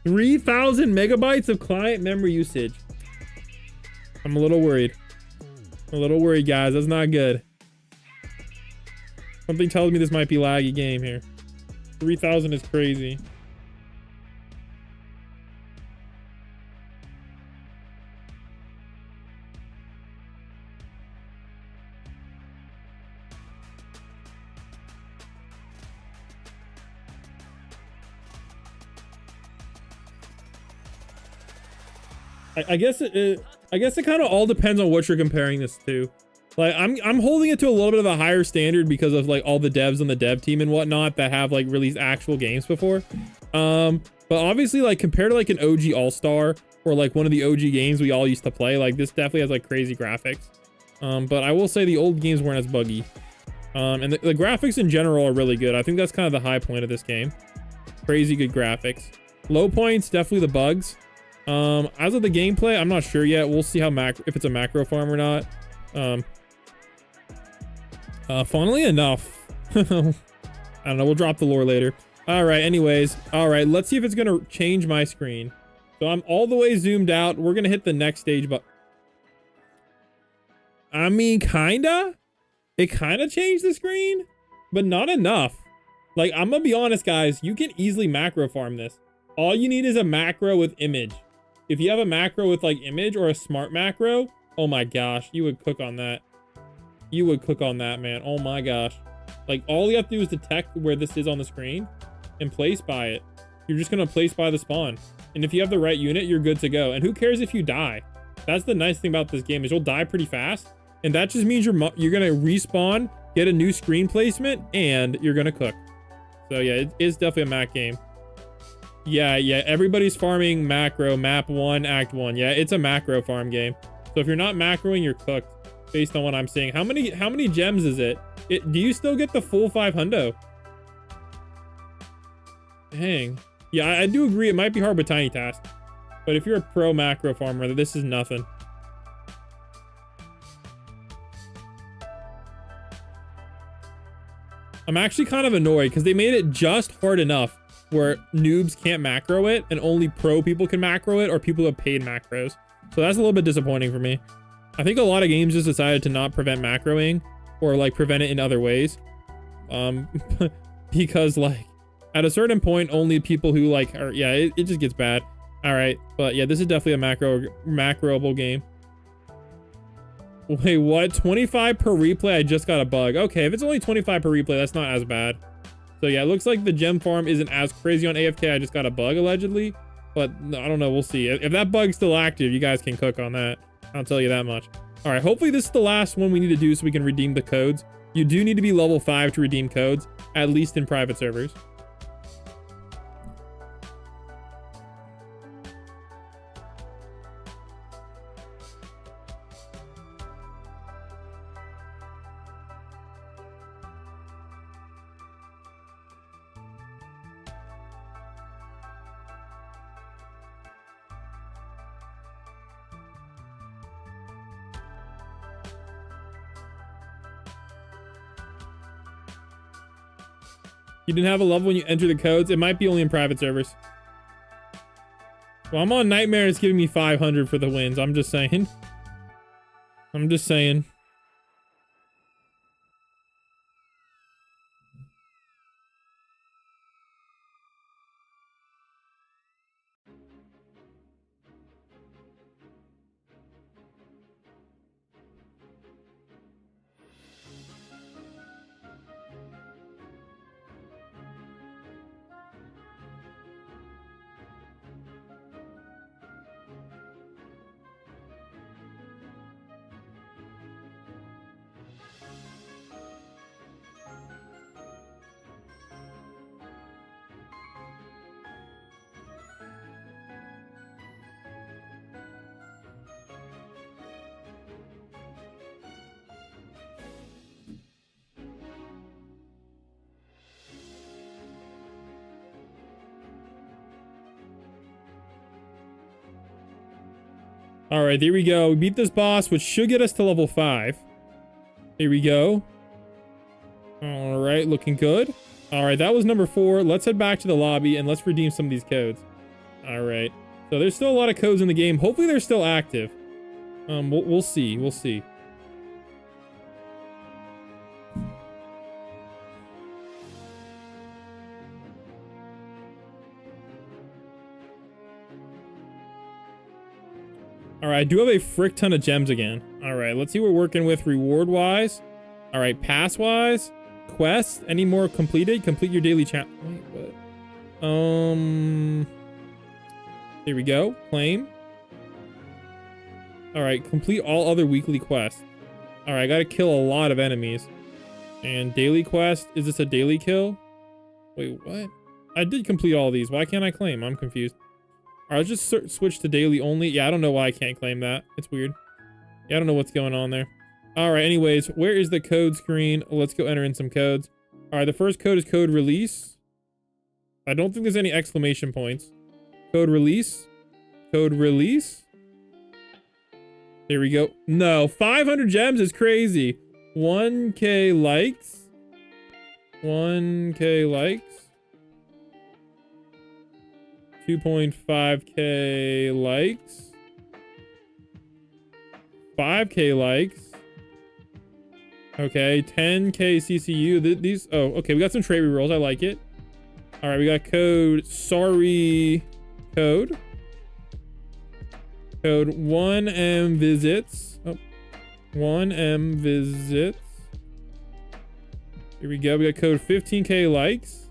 3,000 megabytes of client memory usage. I'm a little worried. A little worried, guys. That's not good. Something tells me this might be laggy game here. 3,000 is crazy. I guess it kind of all depends on what you're comparing this to. Like I'm holding it to a little bit of a higher standard because of like all the devs on the dev team and whatnot that have like released actual games before. But obviously like compared to like an OG All-Star or like one of the OG games we all used to play, like this definitely has like crazy graphics. But I will say the old games weren't as buggy. And the graphics in general are really good. I think that's kind of the high point of this game. Crazy good graphics. Low points, definitely the bugs. As of the gameplay, I'm not sure yet. We'll see how if it's a macro farm or not. Funnily enough, I don't know. We'll drop the lore later. All right. Anyways. All right. Let's see if it's going to change my screen. So I'm all the way zoomed out. We're going to hit the next stage, but I mean, kinda, it kind of changed the screen, but not enough. Like, I'm gonna be honest, guys, you can easily macro farm this. All you need is a macro with image. If you have a macro with like image or a smart macro, oh my gosh, you would cook on that. You would cook on that, man. Oh my gosh. Like, all you have to do is detect where this is on the screen and place by it. You're just gonna place by the spawn. And if you have the right unit, you're good to go. And who cares if you die? That's the nice thing about this game is you'll die pretty fast. And that just means you're gonna respawn, get a new screen placement, and you're gonna cook. So yeah, it is definitely a Mac game. Yeah, everybody's farming macro, map 1, act 1. Yeah, it's a macro farm game. So if you're not macroing, you're cooked based on what I'm seeing. How many gems is it? Do you still get the full 500? Dang. Yeah, I do agree it might be hard with tiny tasks. But if you're a pro macro farmer, this is nothing. I'm actually kind of annoyed because they made it just hard enough where noobs can't macro it and only pro people can macro it or people who have paid macros. So that's a little bit disappointing for me. I think a lot of games just decided to not prevent macroing or like prevent it in other ways. Because like at a certain point, only people who like are, yeah, it just gets bad. All right. But yeah, this is definitely a macroable game. Wait, what? 25 per replay? I just got a bug. Okay, if it's only 25 per replay, that's not as bad. So yeah, it looks like the gem farm isn't as crazy on AFK. I just got a bug allegedly, but I don't know. We'll see. If that bug's still active, you guys can cook on that. I'll tell you that much. All right, hopefully this is the last one we need to do so we can redeem the codes. You do need to be level 5 to redeem codes, at least in private servers. You didn't have a level when you enter the codes. It might be only in private servers. Well, I'm on Nightmare. It's giving me 500 for the wins. I'm just saying. I'm just saying. All right, there we go. We beat this boss, which should get us to level 5. Here we go. All right, looking good. All right, that was number 4. Let's head back to the lobby and let's redeem some of these codes. All right. So there's still a lot of codes in the game. Hopefully they're still active. We'll see. We'll see. All right, I do have a frick ton of gems again. All right, let's see what we're working with reward-wise. All right, pass-wise, quests. Any more completed? Complete your daily chat. Wait, what? Here we go. Claim. All right, complete all other weekly quests. All right, I gotta kill a lot of enemies. And daily quest. Is this a daily kill? Wait, what? I did complete all these. Why can't I claim? I'm confused. All right, let's just switch to daily only. Yeah, I don't know why I can't claim that. It's weird. Yeah, I don't know what's going on there. All right, anyways, where is the code screen? Let's go enter in some codes. All right, the first code is code release. I don't think there's any exclamation points. Code release. Code release. There we go. No, 500 gems is crazy. 1K likes. 1K likes. 2.5K likes. 5K likes. Okay, 10K CCU. These, oh, okay, we got some trait rerolls. I like it. All right, we got code sorry code. Code 1M visits. Oh, 1M visits. Here we go. We got code 15K likes.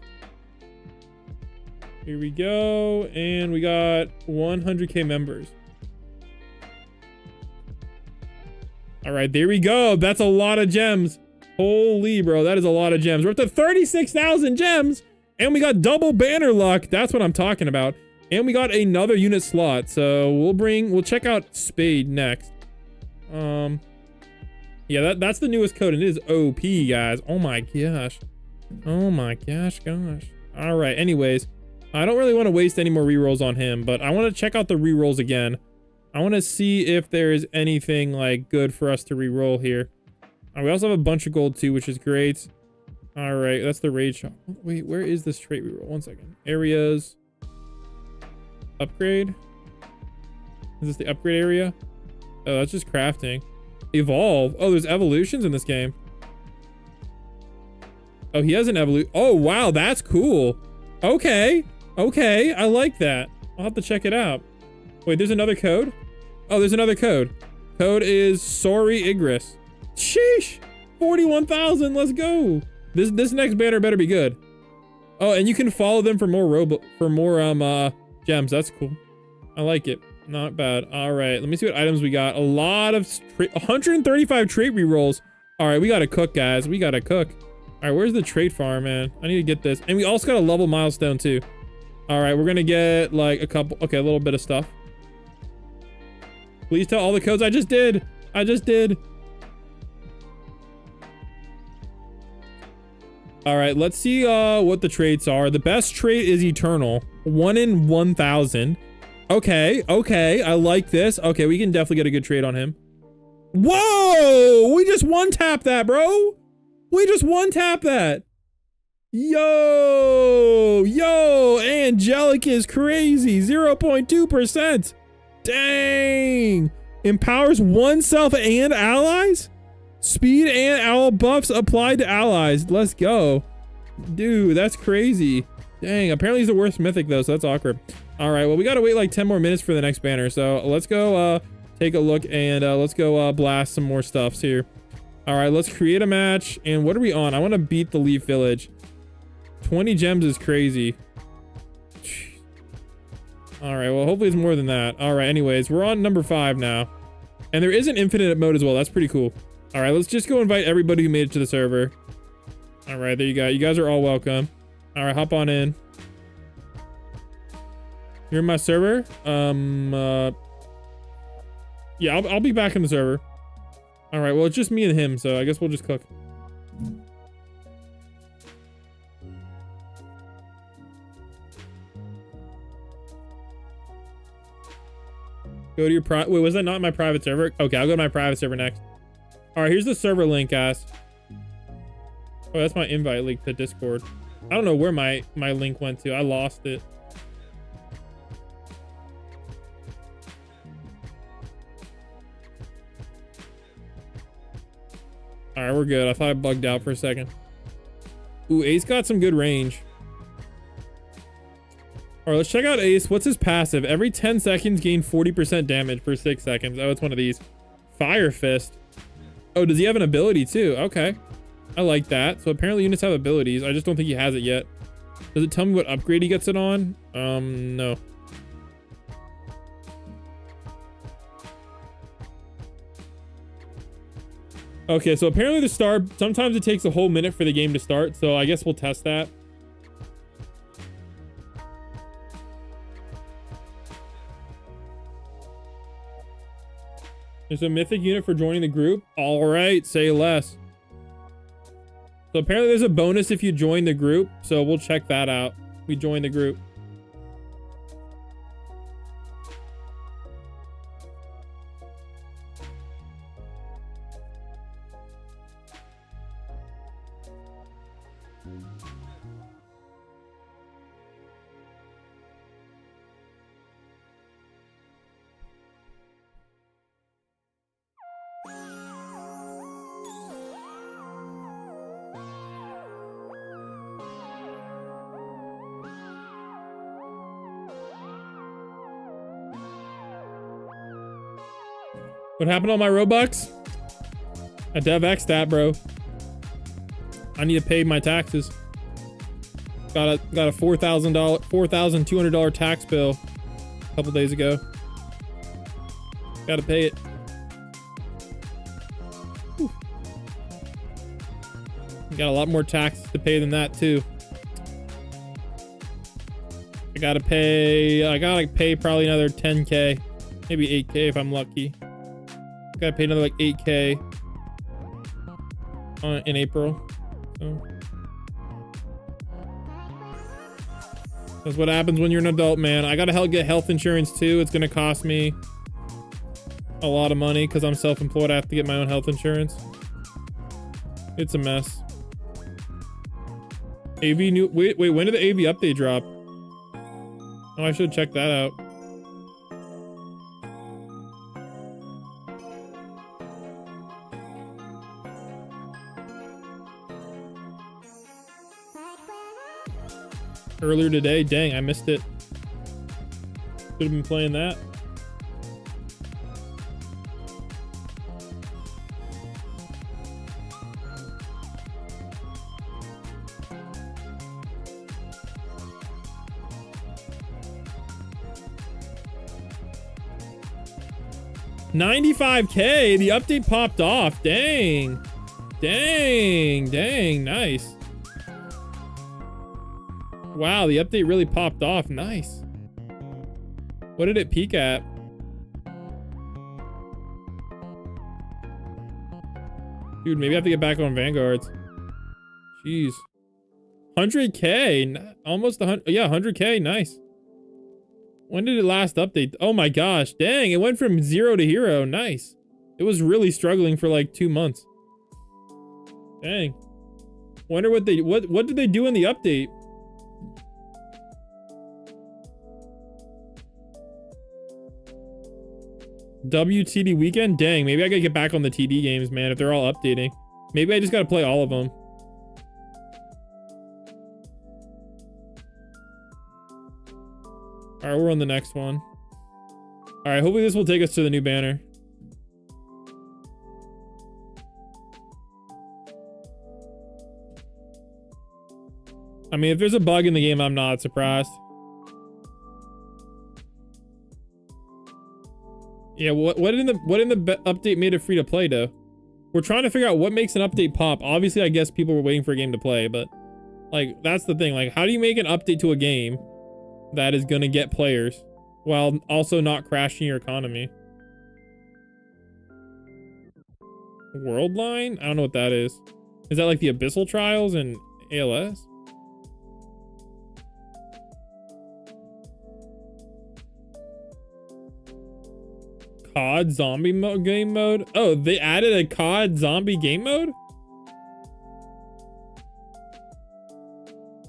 Here we go. And we got 100K members. All right, there we go. That's a lot of gems. Holy, bro, that is a lot of gems. We're up to 36,000 gems. And we got double banner luck. That's what I'm talking about. And we got another unit slot. So we'll check out Spade next. Yeah, that's the newest code. And it is OP, guys. Oh my gosh. Oh my gosh. All right, anyways. I don't really want to waste any more rerolls on him, but I want to check out the rerolls again. I want to see if there is anything like good for us to reroll here. We also have a bunch of gold too, which is great. All right, that's the raid shop. Wait, where is this trait reroll? One second. Areas. Upgrade. Is this the upgrade area? Oh, that's just crafting. Evolve. Oh, there's evolutions in this game. Oh, he has an evolution. Oh, wow, that's cool. Okay. Okay, I like that. I'll have to check it out. Wait, there's another code? Oh, there's another code. Code is sorry Igris. Sheesh. 41,000. Let's go. This next banner better be good. Oh, and you can follow them for more gems. That's cool. I like it. Not bad. All right, let me see what items we got. A lot of 135 trait rerolls. All right, we gotta cook, guys. We gotta cook. All right, where's the trait farm, man? I need to get this. And we also got a level milestone too. All right, we're gonna get like a couple, okay, a little bit of stuff. Please tell all the codes. I just did. All right, let's see what the traits are. The best trait is eternal. 1 in 1,000. Okay, I like this. Okay, we can definitely get a good trait on him. Whoa! We just one-tap that, bro. We just one-tap that. Yo, angelic is crazy. 0.2%. Dang. Empowers oneself and allies? Speed and owl buffs applied to allies. Let's go. Dude, that's crazy. Dang, apparently he's the worst mythic though, so that's awkward. All right, well, we gotta wait like 10 more minutes for the next banner. So let's go take a look and let's go blast some more stuffs here. All right, let's create a match. And what are we on? I want to beat the Leaf Village. 20 gems is crazy. All right, well, hopefully it's more than that. All right, anyways, we're on number 5 now. And there is an infinite mode as well. That's pretty cool. All right, let's just go invite everybody who made it to the server. All right, there you go. You guys are all welcome. All right, hop on in. You're in my server? Yeah, I'll be back in the server. All right, well, it's just me and him, so I guess we'll just cook. Go to your wait, was that not my private server? Okay, I'll go to my private server next. All right, here's the server link, guys. Oh, that's my invite link to Discord. I don't know where my link went to. I lost it. All right, we're good. I thought I bugged out for a second. Ooh, Ace got some good range. All right, let's check out Ace. What's his passive? Every 10 seconds, gain 40% damage per 6 seconds. Oh, it's one of these. Fire Fist. Oh, does he have an ability too? Okay. I like that. So apparently units have abilities. I just don't think he has it yet. Does it tell me what upgrade he gets it on? No. Okay, so apparently the start, sometimes it takes a whole minute for the game to start. So I guess we'll test that. There's a mythic unit for joining the group. All right, say less. So apparently there's a bonus if you join the group. So we'll check that out. We join the group. What happened on my Robux? A DevX stat, bro. I need to pay my taxes. Got a $4,200 tax bill a couple days ago. Gotta pay it. Whew. Got a lot more taxes to pay than that too. I gotta pay probably another 10K, maybe 8K if I'm lucky. Gotta pay another like 8K in April. So that's what happens when you're an adult, man. I gotta get health insurance too. It's gonna cost me a lot of money because I'm self-employed. I have to get my own health insurance. It's a mess. AV new wait, when did the AV update drop? Oh, I should check that out. Earlier today. Dang, I missed it. Could have been playing that. $95K. The update popped off. Dang. Dang, nice. Wow, the update really popped off. Nice. What did it peak at? Dude, maybe I have to get back on Vanguards. Jeez. 100K. Almost 100. Yeah, 100K. Nice. When did it last update? Oh my gosh. Dang, it went from 0 to hero. Nice. It was really struggling for like 2 months. Dang. Wonder what did they do in the update? WTD weekend? Dang, maybe I gotta get back on the TD games, man, if they're all updating. Maybe I just gotta play all of them. Alright, we're on the next one. Alright, hopefully this will take us to the new banner. I mean, if there's a bug in the game, I'm not surprised. Yeah, what in the update made it free to play though? We're trying to figure out what makes an update pop. Obviously, I guess people were waiting for a game to play, but like that's the thing. Like, how do you make an update to a game that is gonna get players while also not crashing your economy? Worldline? I don't know what that is. Is that like the Abyssal Trials and ALS? COD zombie game mode? Oh, they added a COD zombie game mode?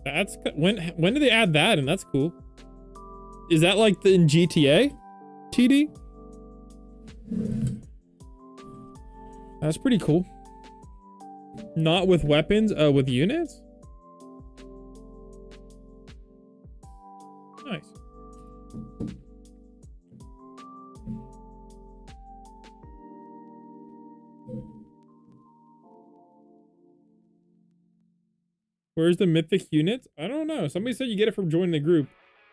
That's when did they add that? And that's cool. Is that like in GTA? TD? That's pretty cool. Not with weapons, with units? Nice. Where's the mythic units? I don't know. Somebody said you get it from joining the group.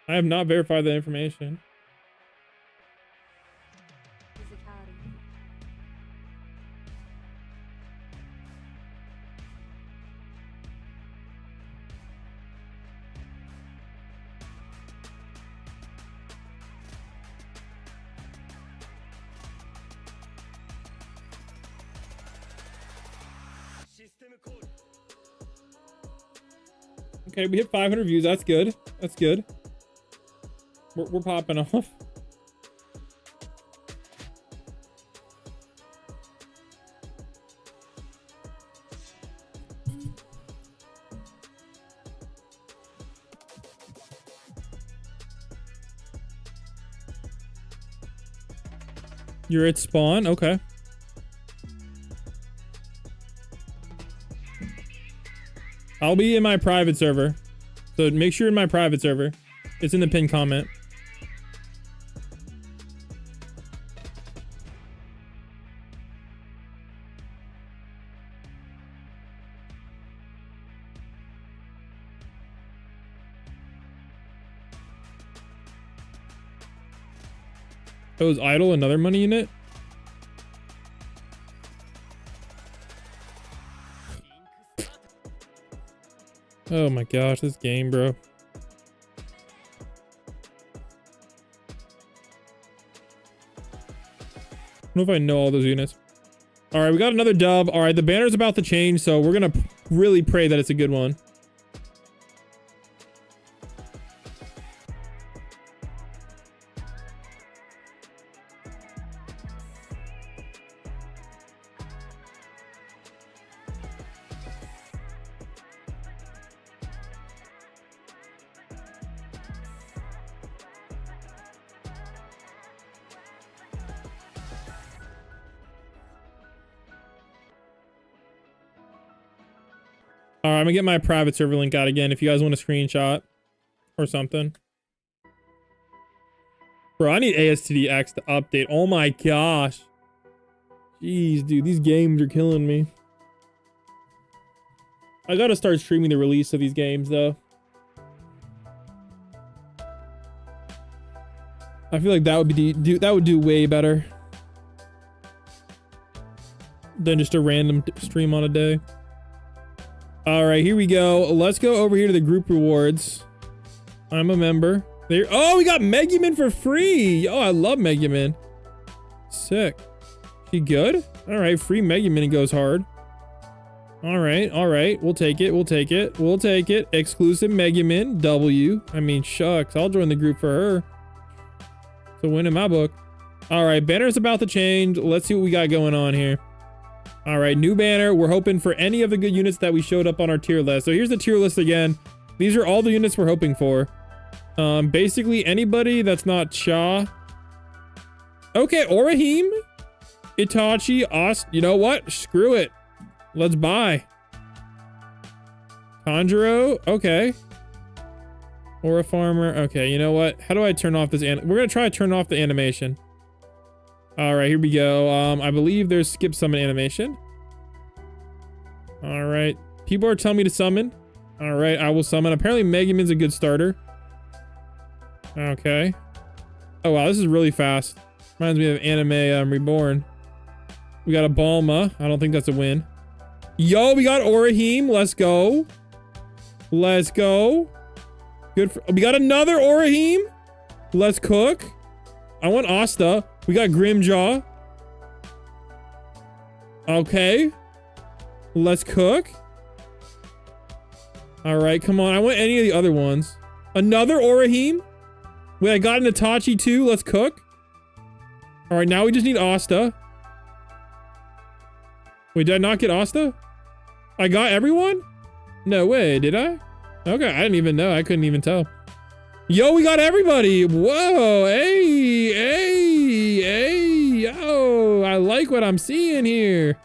I have not verified that information. Okay, we hit 500 views. That's good. That's good. We're popping off. You're at spawn? Okay. I'll be in my private server. So make sure you're in my private server. It's in the pinned comment. Oh, is idle another money unit? Oh my gosh, this game, bro. I don't know if I know all those units. All right, we got another dub. All right, the banner's about to change, so we're gonna really pray that it's a good one. All right, I'm gonna get my private server link out again if you guys want a screenshot or something. Bro, I need ASTDX to update. Oh my gosh. Jeez, dude, these games are killing me. I gotta start streaming the release of these games, though. I feel like that would be that would do way better than just a random stream on a day. All right, here we go. Let's go over here to the group rewards. I'm a member. There. Oh, we got Megumin for free. Oh, I love Megumin. Sick. She good? All right, free Megumin goes hard. All right. We'll take it. We'll take it. We'll take it. Exclusive Megumin W. I mean, shucks. I'll join the group for her. It's a win in my book. All right, banner's about to change. Let's see what we got going on here. All right, new banner. We're hoping for any of the good units that we showed up on our tier list. So here's the tier list again. These are all the units we're hoping for. Basically anybody that's not Cha. Okay, Orahim, Itachi, you know what? Screw it. Let's buy. Conjuro, okay. Aura Farmer, okay, you know what? How do I turn off this? We're gonna try to turn off the animation. All right, here we go. I believe there's skip summon animation. All right, people are telling me to summon. All right, I will summon. Apparently Megumin's a good starter. Okay. Oh wow, this is really fast. Reminds me of Anime Reborn. We got a Balma. I don't think that's a win. Yo, we got Orahim. Let's go. Let's go. Good. We got another Orahim. Let's cook. I want Asta. We got Grimjaw. Okay. Let's cook. All right, come on. I want any of the other ones. Another Orahim. Wait, I got an Itachi too. Let's cook. All right, now we just need Asta. Wait, did I not get Asta? I got everyone? No way, did I? Okay, I didn't even know. I couldn't even tell. Yo, we got everybody. Whoa, hey, yo. I like what I'm seeing here.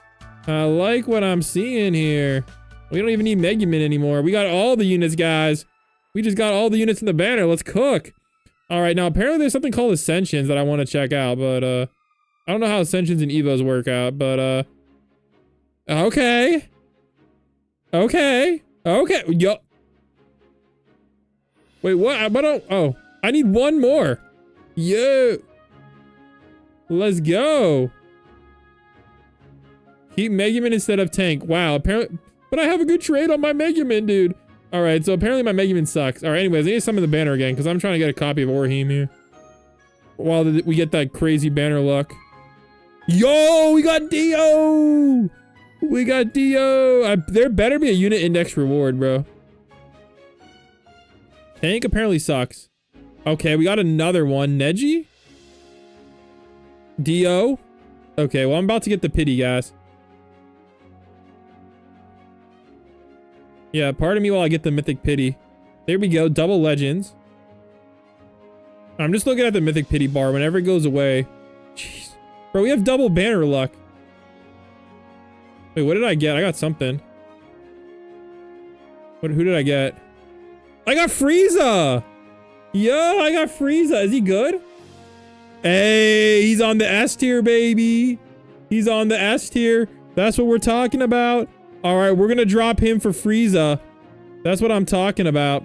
I like what I'm seeing here. We don't even need Megumin anymore. We got all the units, guys. We just got all the units in the banner. Let's cook. All right, now apparently there's something called Ascensions that I want to check out, but I don't know how Ascensions and Evos work out, but okay. Okay. Okay. Yo. Wait, what? Oh, I need one more. Yo. Let's go. Keep Megumin instead of tank. Wow, apparently, but I have a good trade on my Megumin, dude. All right, so apparently my Megumin sucks. All right, anyways, I need to summon the banner again because I'm trying to get a copy of Orheim here. While we get that crazy banner luck. Yo, we got Dio. We got Dio. There better be a unit index reward, bro. Tank apparently sucks. Okay, we got another one. Neji? Dio? Okay, well, I'm about to get the pity, guys. Yeah, pardon me while I get the mythic pity. There we go, double legends. I'm just looking at the mythic pity bar whenever it goes away. Jeez. Bro, we have double banner luck. Wait, what did I get? I got something. Who did I get? I got Frieza! Yo, I got Frieza. Is he good? Hey, he's on the S tier, baby. He's on the S tier. That's what we're talking about. All right, we're gonna drop him for Frieza. That's what I'm talking about.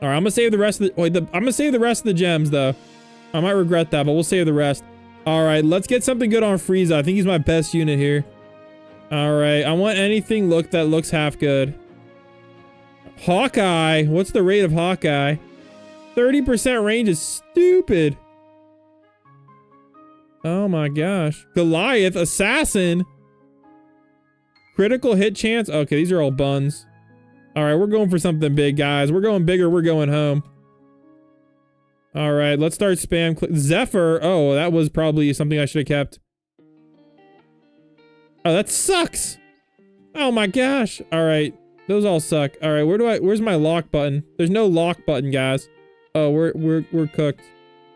All right, I'm gonna save the rest of the. Wait, I'm gonna save the rest of the gems though. I might regret that, but we'll save the rest. All right, let's get something good on Frieza. I think he's my best unit here. All right, I want anything that looks half good. Hawkeye. What's the rate of Hawkeye? 30% range is stupid. Oh my gosh. Goliath, assassin. Critical hit chance. Okay, these are all buns. All right, we're going for something big, guys. We're going bigger. We're going home. All right, let's start spam. Zephyr. Oh, that was probably something I should have kept. Oh, that sucks. Oh my gosh. All right, those all suck. All right, where's my lock button? There's no lock button, guys. Oh, we're cooked.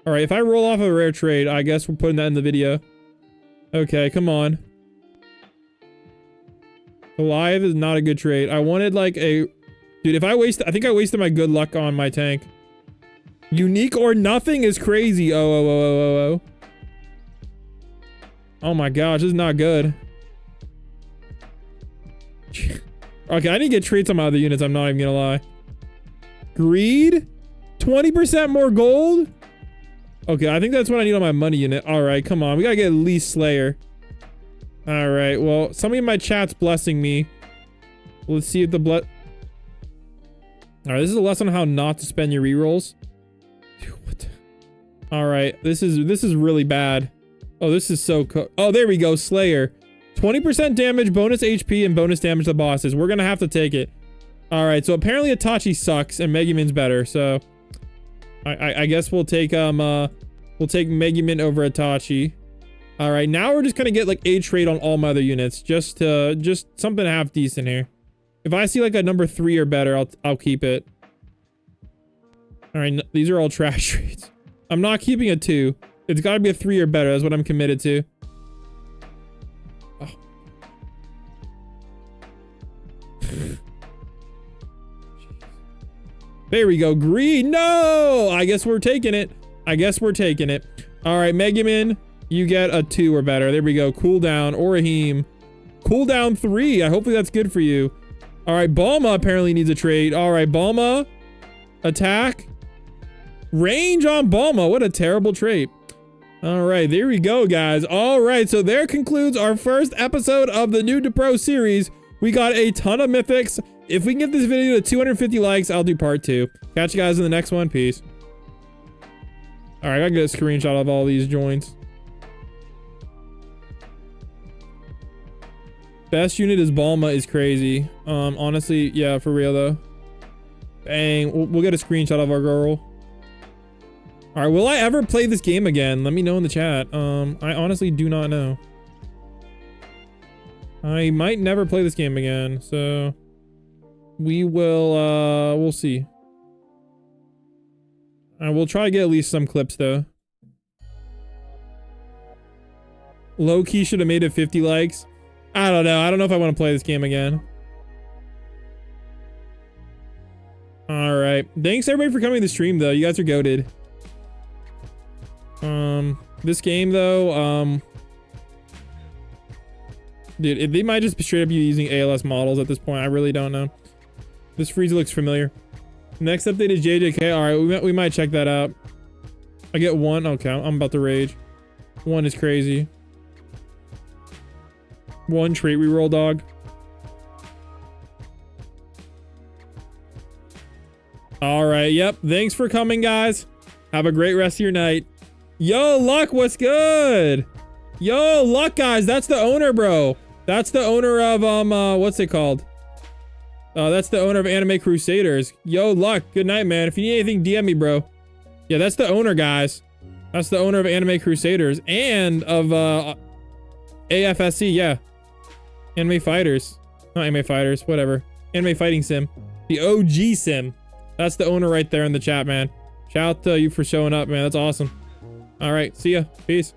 All right, if I roll off a rare trade, I guess we're putting that in the video. Okay, come on. Goliath is not a good trade. I wanted like a... Dude, I think I wasted my good luck on my tank. Unique or nothing is crazy. Oh. Oh my gosh, this is not good. Okay, I need to get traits on my other units, I'm not even gonna lie. Greed? 20% more gold? Okay, I think that's what I need on my money unit. Alright, come on. We gotta get at least Slayer. Alright, well, somebody in my chat's blessing me. Let's see if the Alright, this is a lesson on how not to spend your rerolls. Dude, what? Alright, this is really bad. Oh, this is so oh, there we go, Slayer. 20% damage, bonus HP, and bonus damage to bosses. We're gonna have to take it. Alright, so apparently Itachi sucks and Megumin's better, so... I guess we'll take Megumin over Itachi. All right, now we're just gonna get like a trade on all my other units, just something half decent here. If I see like a number 3 or better, I'll keep it. All right, these are all trash trades. I'm not keeping a 2. It's got to be a 3 or better. That's what I'm committed to. Oh. There we go. Green. No! I guess we're taking it. All right, Megumin, you get a 2 or better. There we go. Cooldown. Orheim. Cooldown 3. Hopefully that's good for you. All right, Bulma apparently needs a trade. All right, Bulma. Attack. Range on Bulma. What a terrible trait. All right, there we go, guys. All right, so there concludes our first episode of the New to Pro series. We got a ton of mythics. If we can get this video to 250 likes, I'll do part 2. Catch you guys in the next one. Peace. All right, I gotta get a screenshot of all these joints. Best unit is Bulma is crazy. Honestly, yeah, for real though. Bang, we'll get a screenshot of our girl. All right, will I ever play this game again? Let me know in the chat. I honestly do not know. I might never play this game again, so we will, we'll see. We'll try to get at least some clips though. Low-key should have made it 50 likes. I don't know. I don't know if I want to play this game again. All right. Thanks everybody for coming to the stream though. You guys are goated. This game though, dude, they might just straight up be using ALS models at this point. I really don't know. This Frieza looks familiar. Next update is JJK. All right, we might check that out. I get one. Okay, I'm about to rage. One is crazy. One trait reroll, dog. All right, yep. Thanks for coming, guys. Have a great rest of your night. Yo, Luck, what's good? Yo, Luck, guys. That's the owner, bro. That's the owner of, what's it called? That's the owner of Anime Crusaders. Yo, Luck, good night, man. If you need anything, DM me, bro. Yeah, that's the owner, guys. That's the owner of Anime Crusaders and of, AFSC, yeah. Anime Fighters. Not Anime Fighters, whatever. Anime Fighting Sim. The OG Sim. That's the owner right there in the chat, man. Shout out to you for showing up, man. That's awesome. All right, see ya. Peace.